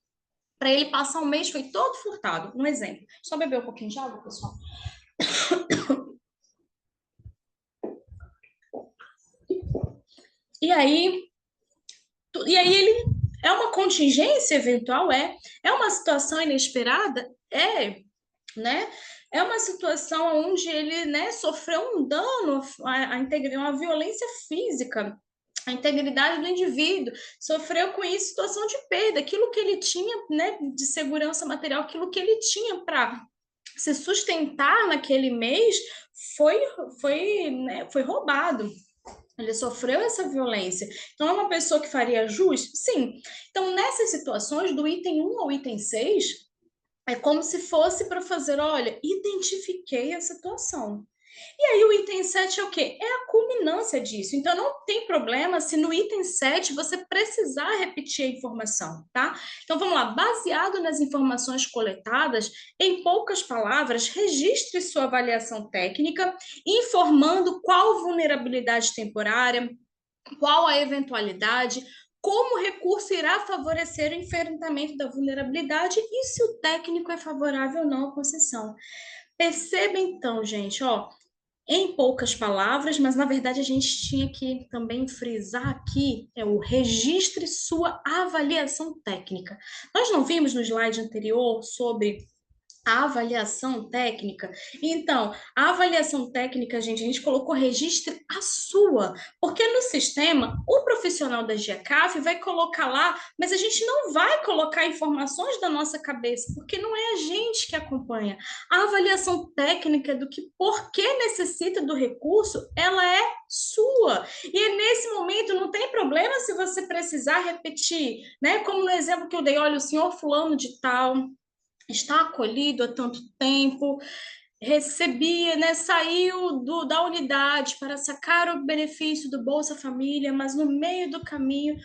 Speaker 1: para ele passar um mês, foi todo furtado. Um exemplo. Só beber um pouquinho de água, pessoal. E aí ele é uma contingência eventual, é uma situação inesperada, né? É uma situação onde ele, né, sofreu um dano uma violência física, a integridade do indivíduo, sofreu com isso situação de perda, aquilo que ele tinha, né, de segurança material, aquilo que ele tinha para se sustentar naquele mês foi roubado. Ele sofreu essa violência. Então, é uma pessoa que faria jus? Sim. Então, nessas situações, do item 1 ao item 6, é como se fosse para fazer, olha, identifiquei a situação. E aí o item 7 é o quê? É a culminância disso. Então não tem problema se no item 7 você precisar repetir a informação, tá? Então vamos lá, baseado nas informações coletadas, em poucas palavras, registre sua avaliação técnica, informando qual vulnerabilidade temporária, qual a eventualidade, como o recurso irá favorecer o enfrentamento da vulnerabilidade e se o técnico é favorável ou não à concessão. Perceba então, gente, ó, em poucas palavras, mas na verdade a gente tinha que também frisar aqui o registre sua avaliação técnica. Nós não vimos no slide anterior sobre a avaliação técnica. Então, a avaliação técnica, gente, a gente colocou registre a sua, porque no sistema, o profissional da GECAF vai colocar lá, mas a gente não vai colocar informações da nossa cabeça, porque não é a gente que acompanha. A avaliação técnica do que por que necessita do recurso, ela é sua. E nesse momento não tem problema se você precisar repetir, né? Como no exemplo que eu dei, olha, o senhor fulano de tal está acolhido há tanto tempo, recebia, né, saiu da unidade para sacar o benefício do Bolsa Família, mas no meio do caminho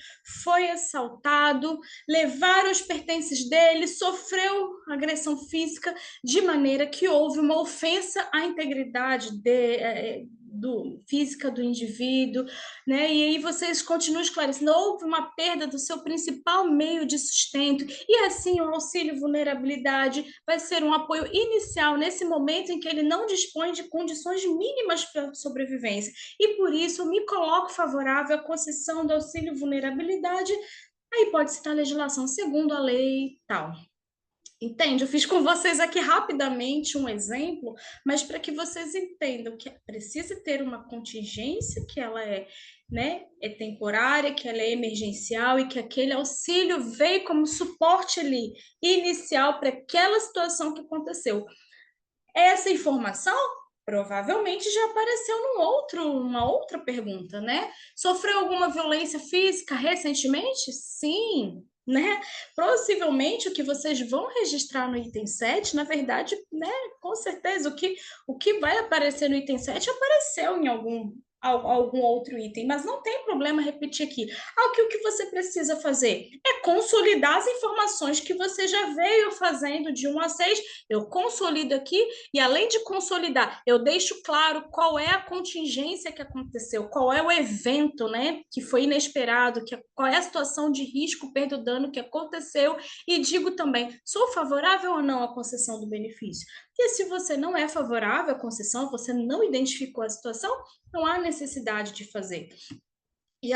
Speaker 1: foi assaltado, levaram os pertences dele, sofreu agressão física, de maneira que houve uma ofensa à integridade física do indivíduo, né? E aí vocês continuam esclarecendo, houve uma perda do seu principal meio de sustento, e assim o auxílio vulnerabilidade vai ser um apoio inicial nesse momento em que ele não dispõe de condições mínimas para sobrevivência. E por isso me coloco favorável à concessão do auxílio vulnerabilidade. Aí pode citar a legislação segundo a lei tal. Entende? Eu fiz com vocês aqui rapidamente um exemplo, mas para que vocês entendam que precisa ter uma contingência, que ela é, né, é temporária, que ela é emergencial e que aquele auxílio veio como suporte ali inicial para aquela situação que aconteceu. Essa informação provavelmente já apareceu numa outra pergunta, né? Sofreu alguma violência física recentemente? Sim, né? Possivelmente o que vocês vão registrar no item 7, na verdade, né, com certeza o que vai aparecer no item 7 apareceu em algum outro item, mas não tem problema repetir aqui. O que você precisa fazer é consolidar as informações que você já veio fazendo de 1 a 6. Eu consolido aqui e, além de consolidar, eu deixo claro qual é a contingência que aconteceu, qual é o evento, né, que foi inesperado, qual é a situação de risco, perda ou dano que aconteceu, e digo também, sou favorável ou não à concessão do benefício? E se você não é favorável à concessão, você não identificou a situação, não há necessidade de fazer. E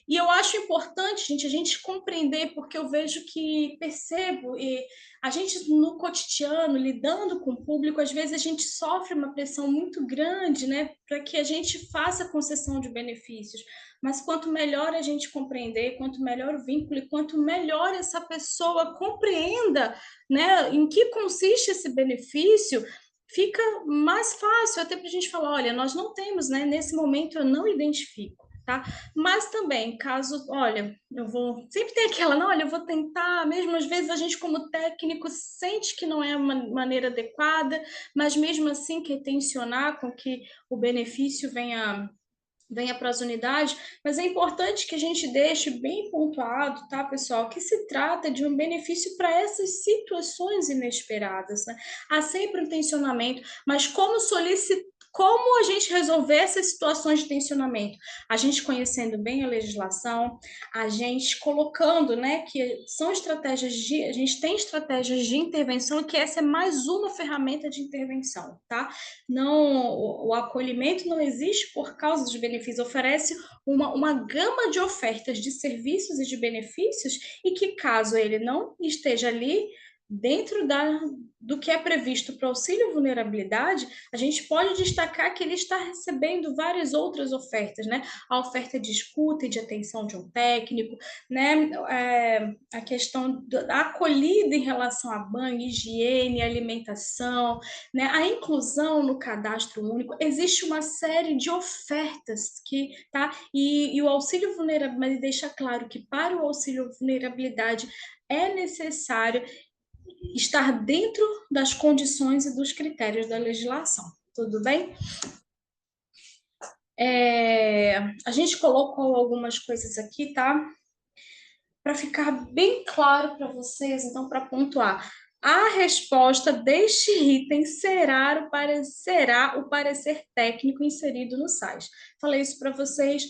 Speaker 1: eu acho importante, gente, a gente compreender, porque eu vejo que percebo, e a gente no cotidiano, lidando com o público, às vezes a gente sofre uma pressão muito grande, né, para que a gente faça concessão de benefícios. Mas quanto melhor a gente compreender, quanto melhor o vínculo, e quanto melhor essa pessoa compreenda, né, em que consiste esse benefício, fica mais fácil até para a gente falar, olha, nós não temos, né? Nesse momento eu não identifico, tá? Mas também, caso, olha, eu vou, sempre tem aquela, não, olha, eu vou tentar, mesmo às vezes a gente como técnico sente que não é uma maneira adequada, mas mesmo assim quer tensionar com que o benefício venha para as unidades, mas é importante que a gente deixe bem pontuado, tá, pessoal, que se trata de um benefício para essas situações inesperadas, né? Há sempre um tensionamento, mas como a gente resolver essas situações de tensionamento? A gente conhecendo bem a legislação, a gente colocando, né, que são estratégias a gente tem estratégias de intervenção e que essa é mais uma ferramenta de intervenção, tá? Não, o acolhimento não existe por causa dos benefícios, oferece uma gama de ofertas de serviços e de benefícios, e que caso ele não esteja ali dentro do que é previsto para o auxílio vulnerabilidade, a gente pode destacar que ele está recebendo várias outras ofertas, né? A oferta de escuta e de atenção de um técnico, né? A questão da acolhida em relação a banho, higiene, alimentação, né? A inclusão no cadastro único, existe uma série de ofertas que, tá? E o auxílio vulnerabilidade deixa claro que para o auxílio vulnerabilidade é necessário estar dentro das condições e dos critérios da legislação. Tudo bem? A gente colocou algumas coisas aqui, tá? Para ficar bem claro para vocês, então, para pontuar. A resposta deste item será o parecer técnico inserido no site. Falei isso para vocês,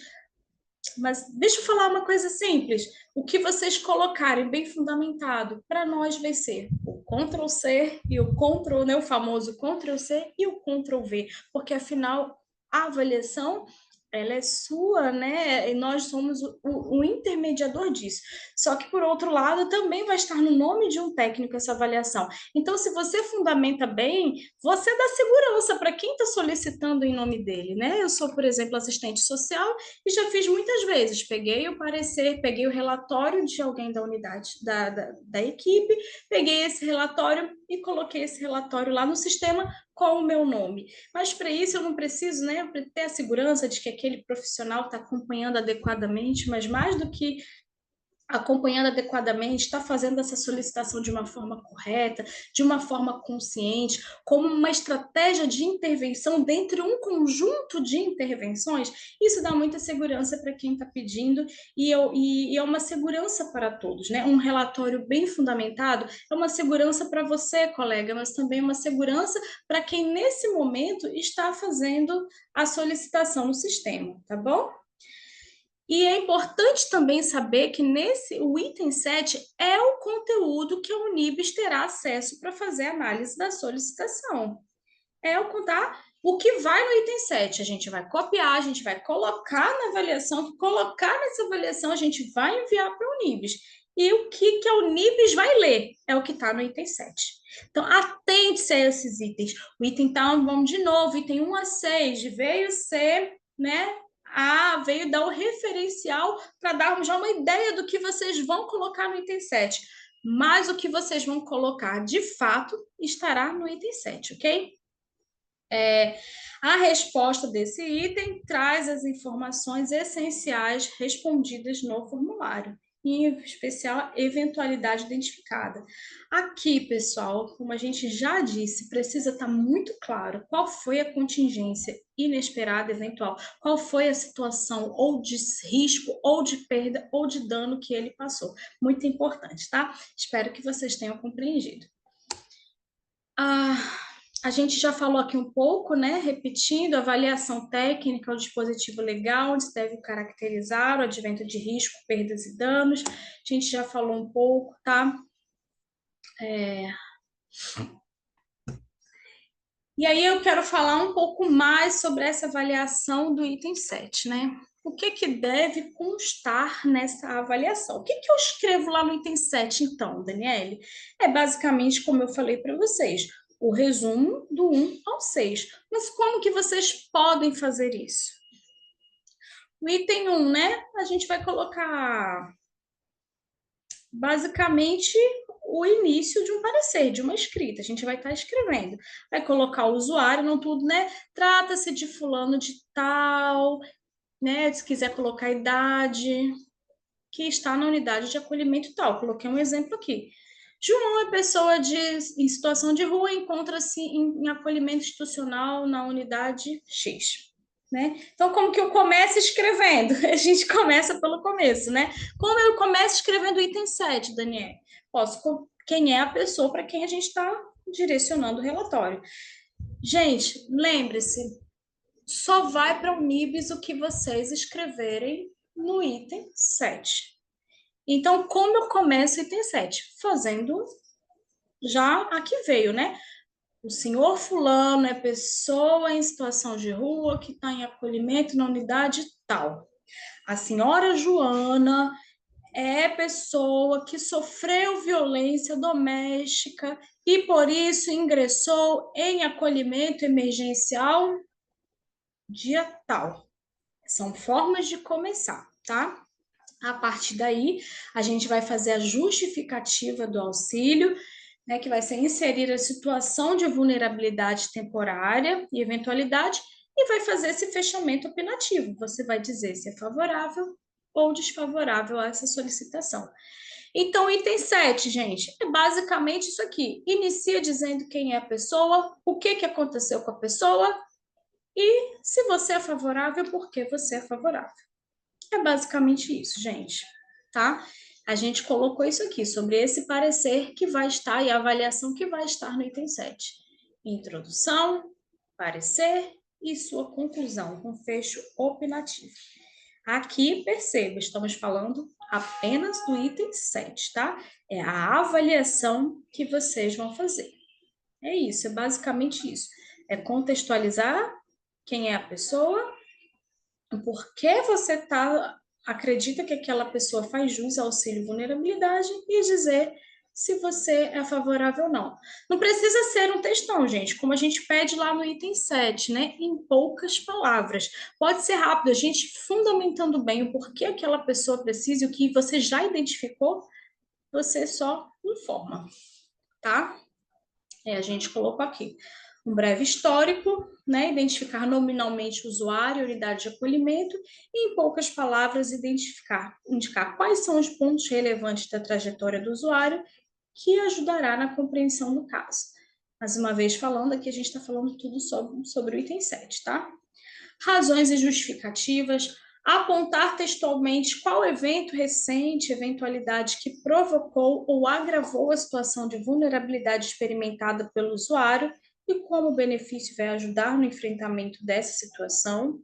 Speaker 1: mas deixa eu falar uma coisa simples. O que vocês colocarem bem fundamentado, para nós vai ser o Ctrl+C e o Ctrl, né, o famoso Ctrl+C e o Ctrl+V, porque afinal a avaliação ela é sua, né? E nós somos o intermediador disso. Só que, por outro lado, também vai estar no nome de um técnico essa avaliação. Então, se você fundamenta bem, você dá segurança para quem está solicitando em nome dele, né? Eu sou, por exemplo, assistente social e já fiz muitas vezes. Peguei o parecer, peguei o relatório de alguém da unidade, da equipe, peguei esse relatório e coloquei esse relatório lá no sistema com o meu nome. Mas para isso eu não preciso, né, ter a segurança de que aquele profissional está acompanhando adequadamente, mas mais do que acompanhando adequadamente, está fazendo essa solicitação de uma forma correta, de uma forma consciente, como uma estratégia de intervenção dentre um conjunto de intervenções, isso dá muita segurança para quem está pedindo e é uma segurança para todos, né? Um relatório bem fundamentado é uma segurança para você, colega, mas também uma segurança para quem nesse momento está fazendo a solicitação no sistema, tá bom? E é importante também saber que o item 7 é o conteúdo que a Unibis terá acesso para fazer a análise da solicitação. É o contar o que vai no item 7. A gente vai copiar, a gente vai colocar na avaliação, colocar nessa avaliação, a gente vai enviar para a Unibis. E o que a Unibis vai ler é o que está no item 7. Então, atente-se a esses itens. O item tá, vamos de novo, item 1 a 6, veio ser, né? Veio dar o referencial para darmos já uma ideia do que vocês vão colocar no item 7. Mas o que vocês vão colocar, de fato, estará no item 7, ok? A resposta desse item traz as informações essenciais respondidas no formulário, em especial eventualidade identificada. Aqui, pessoal, como a gente já disse, precisa estar muito claro qual foi a contingência inesperada eventual, qual foi a situação ou de risco, ou de perda, ou de dano que ele passou. Muito importante, tá? Espero que vocês tenham compreendido. A gente já falou aqui um pouco, né? Repetindo, avaliação técnica, o dispositivo legal, onde se deve caracterizar o advento de risco, perdas e danos. A gente já falou um pouco, tá? E aí eu quero falar um pouco mais sobre essa avaliação do item 7, né? O que deve constar nessa avaliação? O que eu escrevo lá no item 7, então, Daniele? É basicamente, como eu falei para vocês, o resumo do 1 ao 6. Mas como que vocês podem fazer isso? O item 1, né? A gente vai colocar basicamente o início de um parecer, de uma escrita. A gente vai estar escrevendo. Vai colocar o usuário, não tudo, né? Trata-se de fulano de tal, né? Se quiser colocar a idade, que está na unidade de acolhimento tal. Coloquei um exemplo aqui. João é pessoa em situação de rua, encontra-se em acolhimento institucional na unidade X. Né? Então, como que eu começo escrevendo? A gente começa pelo começo, né? Como eu começo escrevendo o item 7, Daniel? Quem é a pessoa para quem a gente está direcionando o relatório. Gente, lembre-se, só vai para o Unibis o que vocês escreverem no item 7. Então, como eu começo o item 7? Fazendo já a que veio, né? O senhor fulano é pessoa em situação de rua que está em acolhimento na unidade tal. A senhora Joana é pessoa que sofreu violência doméstica e por isso ingressou em acolhimento emergencial dia tal. São formas de começar, tá? A partir daí, a gente vai fazer a justificativa do auxílio, né, que vai ser inserir a situação de vulnerabilidade temporária e eventualidade, e vai fazer esse fechamento opinativo. Você vai dizer se é favorável ou desfavorável a essa solicitação. Então, item 7, gente, é basicamente isso aqui. Inicia dizendo quem é a pessoa, o que aconteceu com a pessoa e se você é favorável, por que você é favorável. É basicamente isso, gente, tá? A gente colocou isso aqui, sobre esse parecer que vai estar e a avaliação que vai estar no item 7. Introdução, parecer e sua conclusão, com fecho opinativo. Aqui, perceba, estamos falando apenas do item 7, tá? É a avaliação que vocês vão fazer. É isso, é basicamente isso. É contextualizar quem é a pessoa, por que você acredita que aquela pessoa faz jus ao auxílio vulnerabilidade e dizer se você é favorável ou não. Não precisa ser um textão, gente, como a gente pede lá no item 7, né? Em poucas palavras. Pode ser rápido, a gente fundamentando bem o porquê aquela pessoa precisa e o que você já identificou, você só informa, tá? A gente colocou aqui. Um breve histórico, né? Identificar nominalmente o usuário, a unidade de acolhimento e, em poucas palavras, indicar quais são os pontos relevantes da trajetória do usuário que ajudará na compreensão do caso. Mais uma vez falando, aqui a gente está falando tudo sobre o item 7, tá? Razões e justificativas, apontar textualmente qual evento recente, eventualidade que provocou ou agravou a situação de vulnerabilidade experimentada pelo usuário e como o benefício vai ajudar no enfrentamento dessa situação.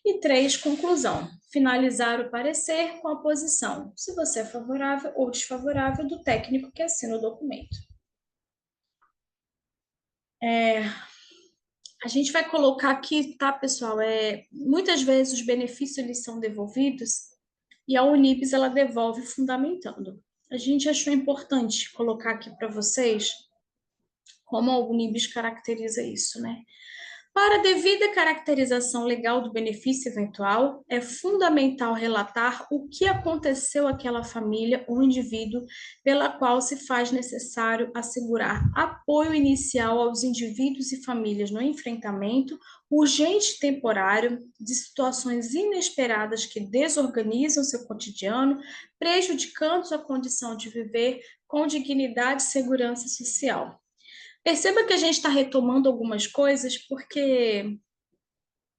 Speaker 1: E 3, conclusão. Finalizar o parecer com a posição, se você é favorável ou desfavorável, do técnico que assina o documento. A gente vai colocar aqui, tá, pessoal? Muitas vezes os benefícios eles são devolvidos e a Unibis ela devolve fundamentando. A gente achou importante colocar aqui para vocês como a Unibis caracteriza isso, né? Para a devida caracterização legal do benefício eventual, é fundamental relatar o que aconteceu àquela família ou indivíduo pela qual se faz necessário assegurar apoio inicial aos indivíduos e famílias no enfrentamento urgente e temporário de situações inesperadas que desorganizam seu cotidiano, prejudicando sua condição de viver com dignidade e segurança social. Perceba que a gente está retomando algumas coisas, porque,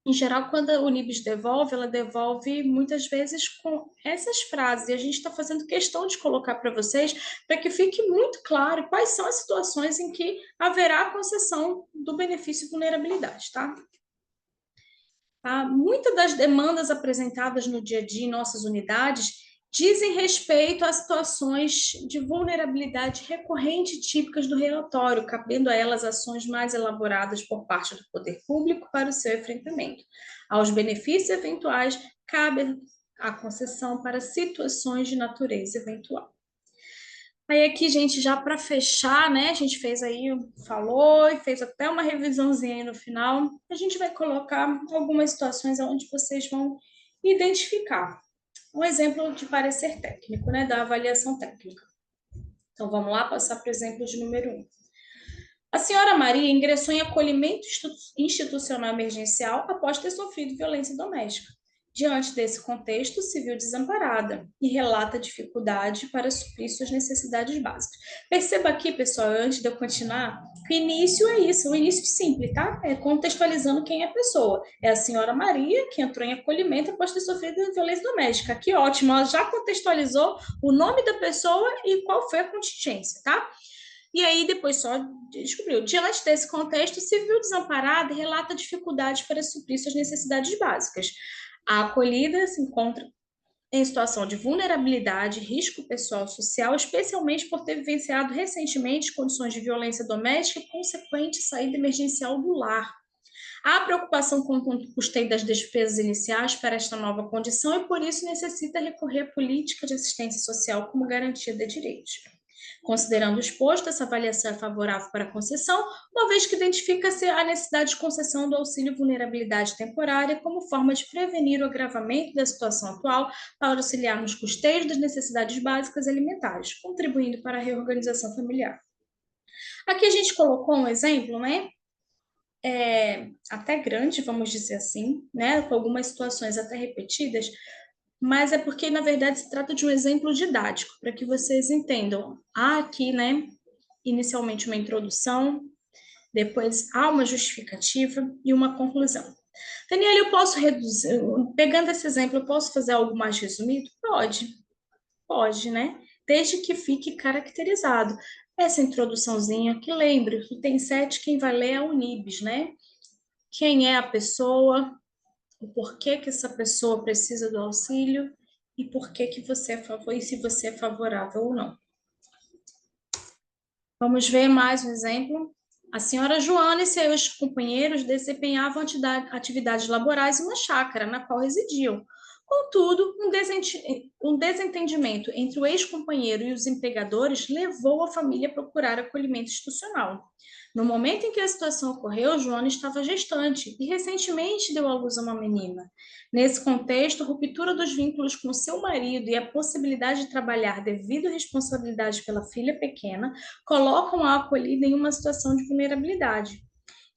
Speaker 1: em geral, quando a Unibis devolve, ela devolve muitas vezes com essas frases. E a gente está fazendo questão de colocar para vocês, para que fique muito claro quais são as situações em que haverá concessão do benefício de vulnerabilidade, tá? Muitas das demandas apresentadas no dia a dia em nossas unidades dizem respeito a situações de vulnerabilidade recorrente típicas do relatório, cabendo a elas ações mais elaboradas por parte do poder público para o seu enfrentamento. Aos benefícios eventuais, cabe a concessão para situações de natureza eventual. Aí aqui, gente, já para fechar, né? A gente fez aí, falou e fez até uma revisãozinha aí no final. A gente vai colocar algumas situações onde vocês vão identificar. Um exemplo de parecer técnico, né? Da avaliação técnica. Então, vamos lá passar para o exemplo de número 1. A senhora Maria ingressou em acolhimento institucional emergencial após ter sofrido violência doméstica. Diante desse contexto, se viu desamparada e relata dificuldade para suprir suas necessidades básicas. Perceba aqui, pessoal, antes de eu continuar, que o início é isso, o início simples, tá? É contextualizando quem é a pessoa. É a senhora Maria, que entrou em acolhimento após ter sofrido violência doméstica. Que ótimo, ela já contextualizou o nome da pessoa e qual foi a contingência, tá? E aí depois só descobriu. Diante desse contexto, se viu desamparada e relata dificuldades para suprir suas necessidades básicas. A acolhida se encontra em situação de vulnerabilidade, risco pessoal e social, especialmente por ter vivenciado recentemente condições de violência doméstica e consequente saída emergencial do lar. Há preocupação com o custeio das despesas iniciais para esta nova condição e, por isso, necessita recorrer à política de assistência social como garantia de direitos. Considerando o exposto, essa avaliação é favorável para a concessão, uma vez que identifica-se a necessidade de concessão do auxílio vulnerabilidade temporária como forma de prevenir o agravamento da situação atual para auxiliar nos custeios das necessidades básicas alimentares, contribuindo para a reorganização familiar. Aqui a gente colocou um exemplo, né? Até grande, vamos dizer assim, né? Com algumas situações até repetidas, mas é porque, na verdade, se trata de um exemplo didático, para que vocês entendam. Há aqui, né, inicialmente uma introdução, depois há uma justificativa e uma conclusão. Daniela, eu posso reduzir, pegando esse exemplo, eu posso fazer algo mais resumido? Pode, né? Desde que fique caracterizado. Essa introduçãozinha, que lembre, que tem 7, quem vai ler é a Unibis, né? Quem é a pessoa, o porquê que essa pessoa precisa do auxílio e por que que você é favorável e se você é favorável ou não. Vamos ver mais um exemplo. A senhora Joana e seus companheiros desempenhavam atividades laborais em uma chácara na qual residiam. Contudo, um desentendimento entre o ex-companheiro e os empregadores levou a família a procurar acolhimento institucional. No momento em que a situação ocorreu, Joana estava gestante e recentemente deu à luz a uma menina. Nesse contexto, a ruptura dos vínculos com seu marido e a possibilidade de trabalhar devido à responsabilidade pela filha pequena colocam a acolhida em uma situação de vulnerabilidade.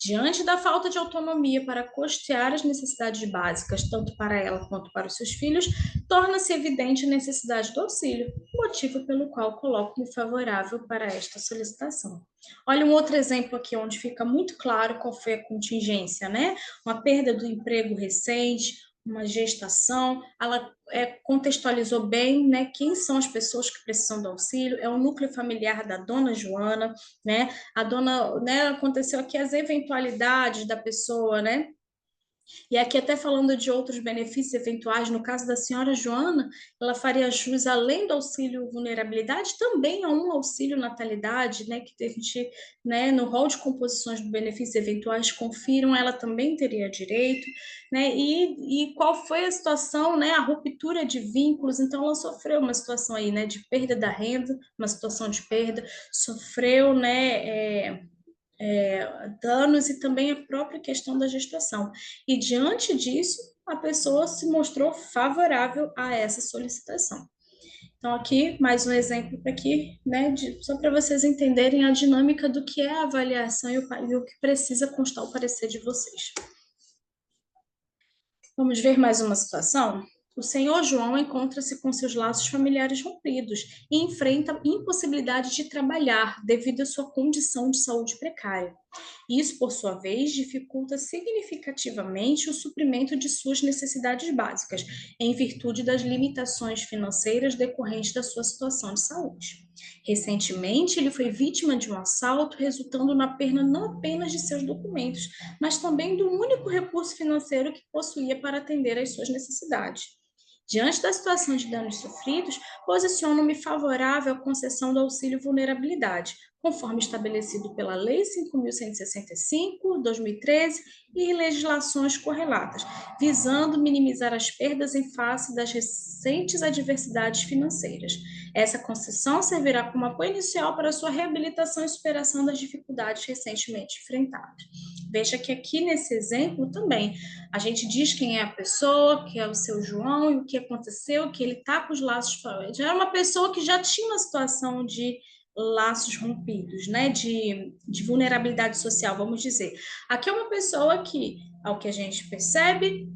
Speaker 1: Diante da falta de autonomia para custear as necessidades básicas, tanto para ela quanto para os seus filhos, torna-se evidente a necessidade do auxílio, motivo pelo qual coloco-me favorável para esta solicitação. Olha um outro exemplo aqui, onde fica muito claro qual foi a contingência, né? Uma perda do emprego recente, uma gestação, ela contextualizou bem, né, quem são as pessoas que precisam do auxílio, é o núcleo familiar da dona Joana, né, a dona, né, aconteceu aqui as eventualidades da pessoa, né, e aqui até falando de outros benefícios eventuais, no caso da senhora Joana, ela faria jus, além do auxílio vulnerabilidade, também a um auxílio natalidade, né, que a gente, né, no rol de composições de benefícios eventuais confiram, ela também teria direito, né, e qual foi a situação, né, a ruptura de vínculos, então ela sofreu uma situação aí, né, de perda da renda, uma situação de perda, sofreu, né, danos e também a própria questão da gestação. E diante disso, a pessoa se mostrou favorável a essa solicitação. Então, aqui, mais um exemplo aqui, né, só para vocês entenderem a dinâmica do que é a avaliação e o que precisa constar o parecer de vocês. Vamos ver mais uma situação? O senhor João encontra-se com seus laços familiares rompidos e enfrenta a impossibilidade de trabalhar devido à sua condição de saúde precária. Isso, por sua vez, dificulta significativamente o suprimento de suas necessidades básicas, em virtude das limitações financeiras decorrentes da sua situação de saúde. Recentemente, ele foi vítima de um assalto, resultando na perda não apenas de seus documentos, mas também do único recurso financeiro que possuía para atender às suas necessidades. Diante da situação de danos sofridos, posiciono-me favorável à concessão do auxílio vulnerabilidade, conforme estabelecido pela Lei 5.165/2013 e legislações correlatas, visando minimizar as perdas em face das recentes adversidades financeiras. Essa concessão servirá como apoio inicial para a sua reabilitação e superação das dificuldades recentemente enfrentadas. Veja que aqui nesse exemplo também a gente diz quem é a pessoa, que é o seu João, e o que aconteceu, que ele está com os laços familiares. Já é uma pessoa que já tinha uma situação de laços rompidos, né? De vulnerabilidade social, vamos dizer. Aqui é uma pessoa que, ao que a gente percebe,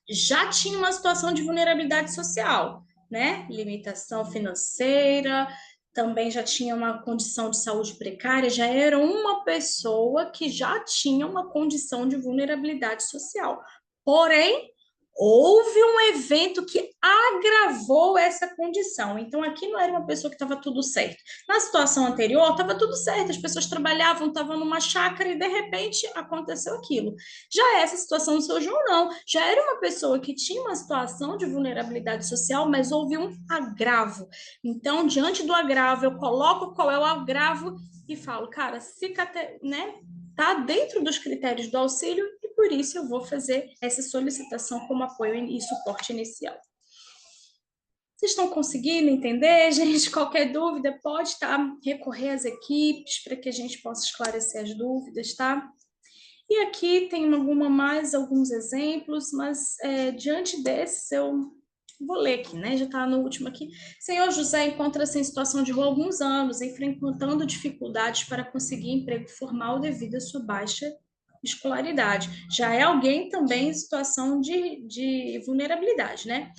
Speaker 1: já tinha uma situação de vulnerabilidade social, né? Limitação financeira, também já tinha uma condição de saúde precária, já era uma pessoa que já tinha uma condição de vulnerabilidade social. Porém, houve um evento que agravou essa condição. Então, aqui não era uma pessoa que estava tudo certo. Na situação anterior, estava tudo certo, as pessoas trabalhavam, estavam numa chácara e, de repente, aconteceu aquilo. Já essa situação do seu João, não. Já era uma pessoa que tinha uma situação de vulnerabilidade social, mas houve um agravo. Então, diante do agravo, eu coloco qual é o agravo e falo, cara, né, tá dentro dos critérios do auxílio e por isso eu vou fazer essa solicitação como apoio e suporte inicial. Vocês estão conseguindo entender, gente? Qualquer dúvida pode recorrer às equipes para que a gente possa esclarecer as dúvidas, tá? E aqui tem alguns exemplos, mas diante desses eu vou ler aqui, né? Já está no último aqui. Senhor José encontra-se em situação de rua há alguns anos, enfrentando dificuldades para conseguir emprego formal devido à sua baixa escolaridade. Já é alguém também em situação de vulnerabilidade, né?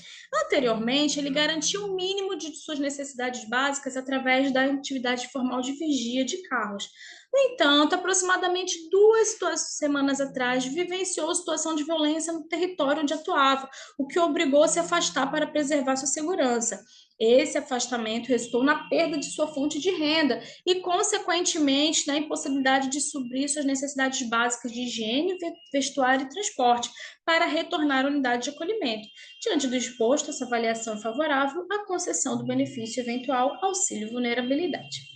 Speaker 1: Anteriormente, ele garantiu o mínimo de suas necessidades básicas através da atividade formal de vigia de carros. No entanto, aproximadamente 2 semanas atrás, vivenciou a situação de violência no território onde atuava, o que o obrigou a se afastar para preservar sua segurança. Esse afastamento resultou na perda de sua fonte de renda e, consequentemente, na impossibilidade de suprir suas necessidades básicas de higiene, vestuário e transporte para retornar à unidade de acolhimento. Diante do exposto, essa avaliação é favorável à concessão do benefício eventual auxílio vulnerabilidade.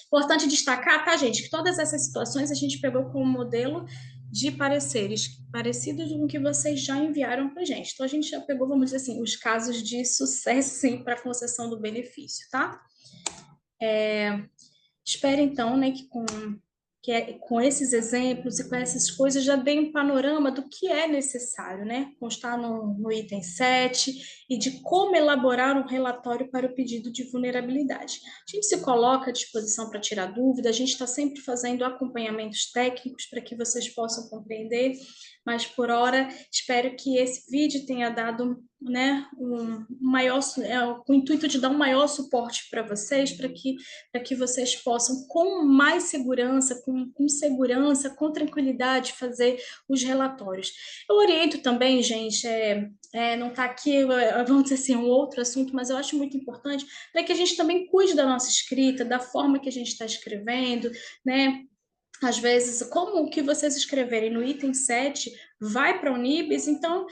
Speaker 1: Importante destacar, tá, gente, que todas essas situações a gente pegou como modelo de pareceres parecidos com o que vocês já enviaram para a gente. Então, a gente já pegou, vamos dizer assim, os casos de sucesso, sim, para a concessão do benefício, tá? Espero, então, né, que é, com esses exemplos e com essas coisas, já dei um panorama do que é necessário, né? Constar no item 7 e de como elaborar um relatório para o pedido de vulnerabilidade. A gente se coloca à disposição para tirar dúvida, a gente está sempre fazendo acompanhamentos técnicos para que vocês possam compreender, mas por hora espero que esse vídeo tenha dado, né, com o intuito de dar um maior suporte para vocês, para que vocês possam, com mais segurança, com segurança, com tranquilidade, fazer os relatórios. Eu oriento também, gente, não está aqui, vamos dizer assim, um outro assunto, mas eu acho muito importante para que a gente também cuide da nossa escrita, da forma que a gente está escrevendo, né? Às vezes, como o que vocês escreverem no item 7 vai para o Unibis, então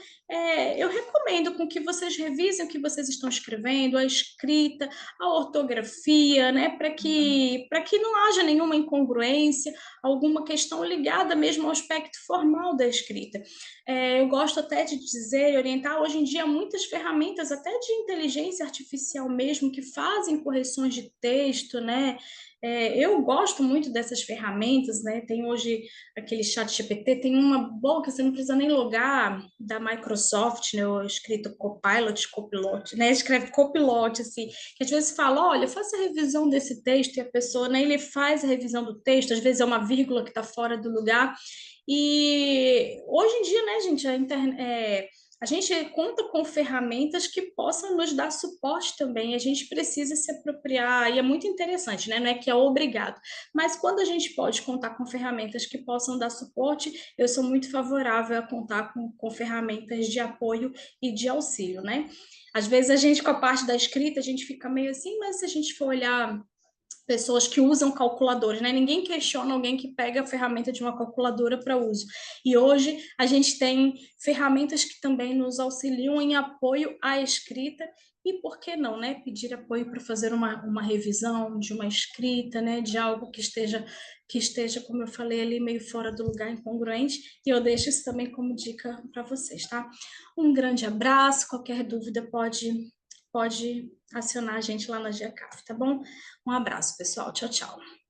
Speaker 1: eu recomendo com que vocês revisem o que vocês estão escrevendo, a escrita, a ortografia, né, para que não haja nenhuma incongruência, alguma questão ligada mesmo ao aspecto formal da escrita. Eu gosto até de dizer, orientar, hoje em dia, muitas ferramentas, até de inteligência artificial mesmo, que fazem correções de texto, né? Eu gosto muito dessas ferramentas, né? Tem hoje aquele chat GPT, tem uma boa que você não precisa nem logar da Microsoft, né? O escrito Copilot, Copilot, né? Escreve Copilot, assim, que às vezes fala, olha, faça a revisão desse texto, e a pessoa, né? Ele faz a revisão do texto, às vezes é uma vírgula que está fora do lugar. E hoje em dia, né, gente, a gente conta com ferramentas que possam nos dar suporte também. A gente precisa se apropriar, e é muito interessante, né? Não é que é obrigado, mas quando a gente pode contar com ferramentas que possam dar suporte, eu sou muito favorável a contar com ferramentas de apoio e de auxílio, né? Às vezes a gente, com a parte da escrita, a gente fica meio assim, mas se a gente for olhar pessoas que usam calculadores, né? Ninguém questiona alguém que pega a ferramenta de uma calculadora para uso. E hoje a gente tem ferramentas que também nos auxiliam em apoio à escrita e, por que não, né? Pedir apoio para fazer uma revisão de uma escrita, né? De algo que esteja, como eu falei ali, meio fora do lugar, incongruente. E eu deixo isso também como dica para vocês, tá? Um grande abraço. Qualquer dúvida pode acionar a gente lá na GCAF, tá bom? Um abraço, pessoal. Tchau, tchau.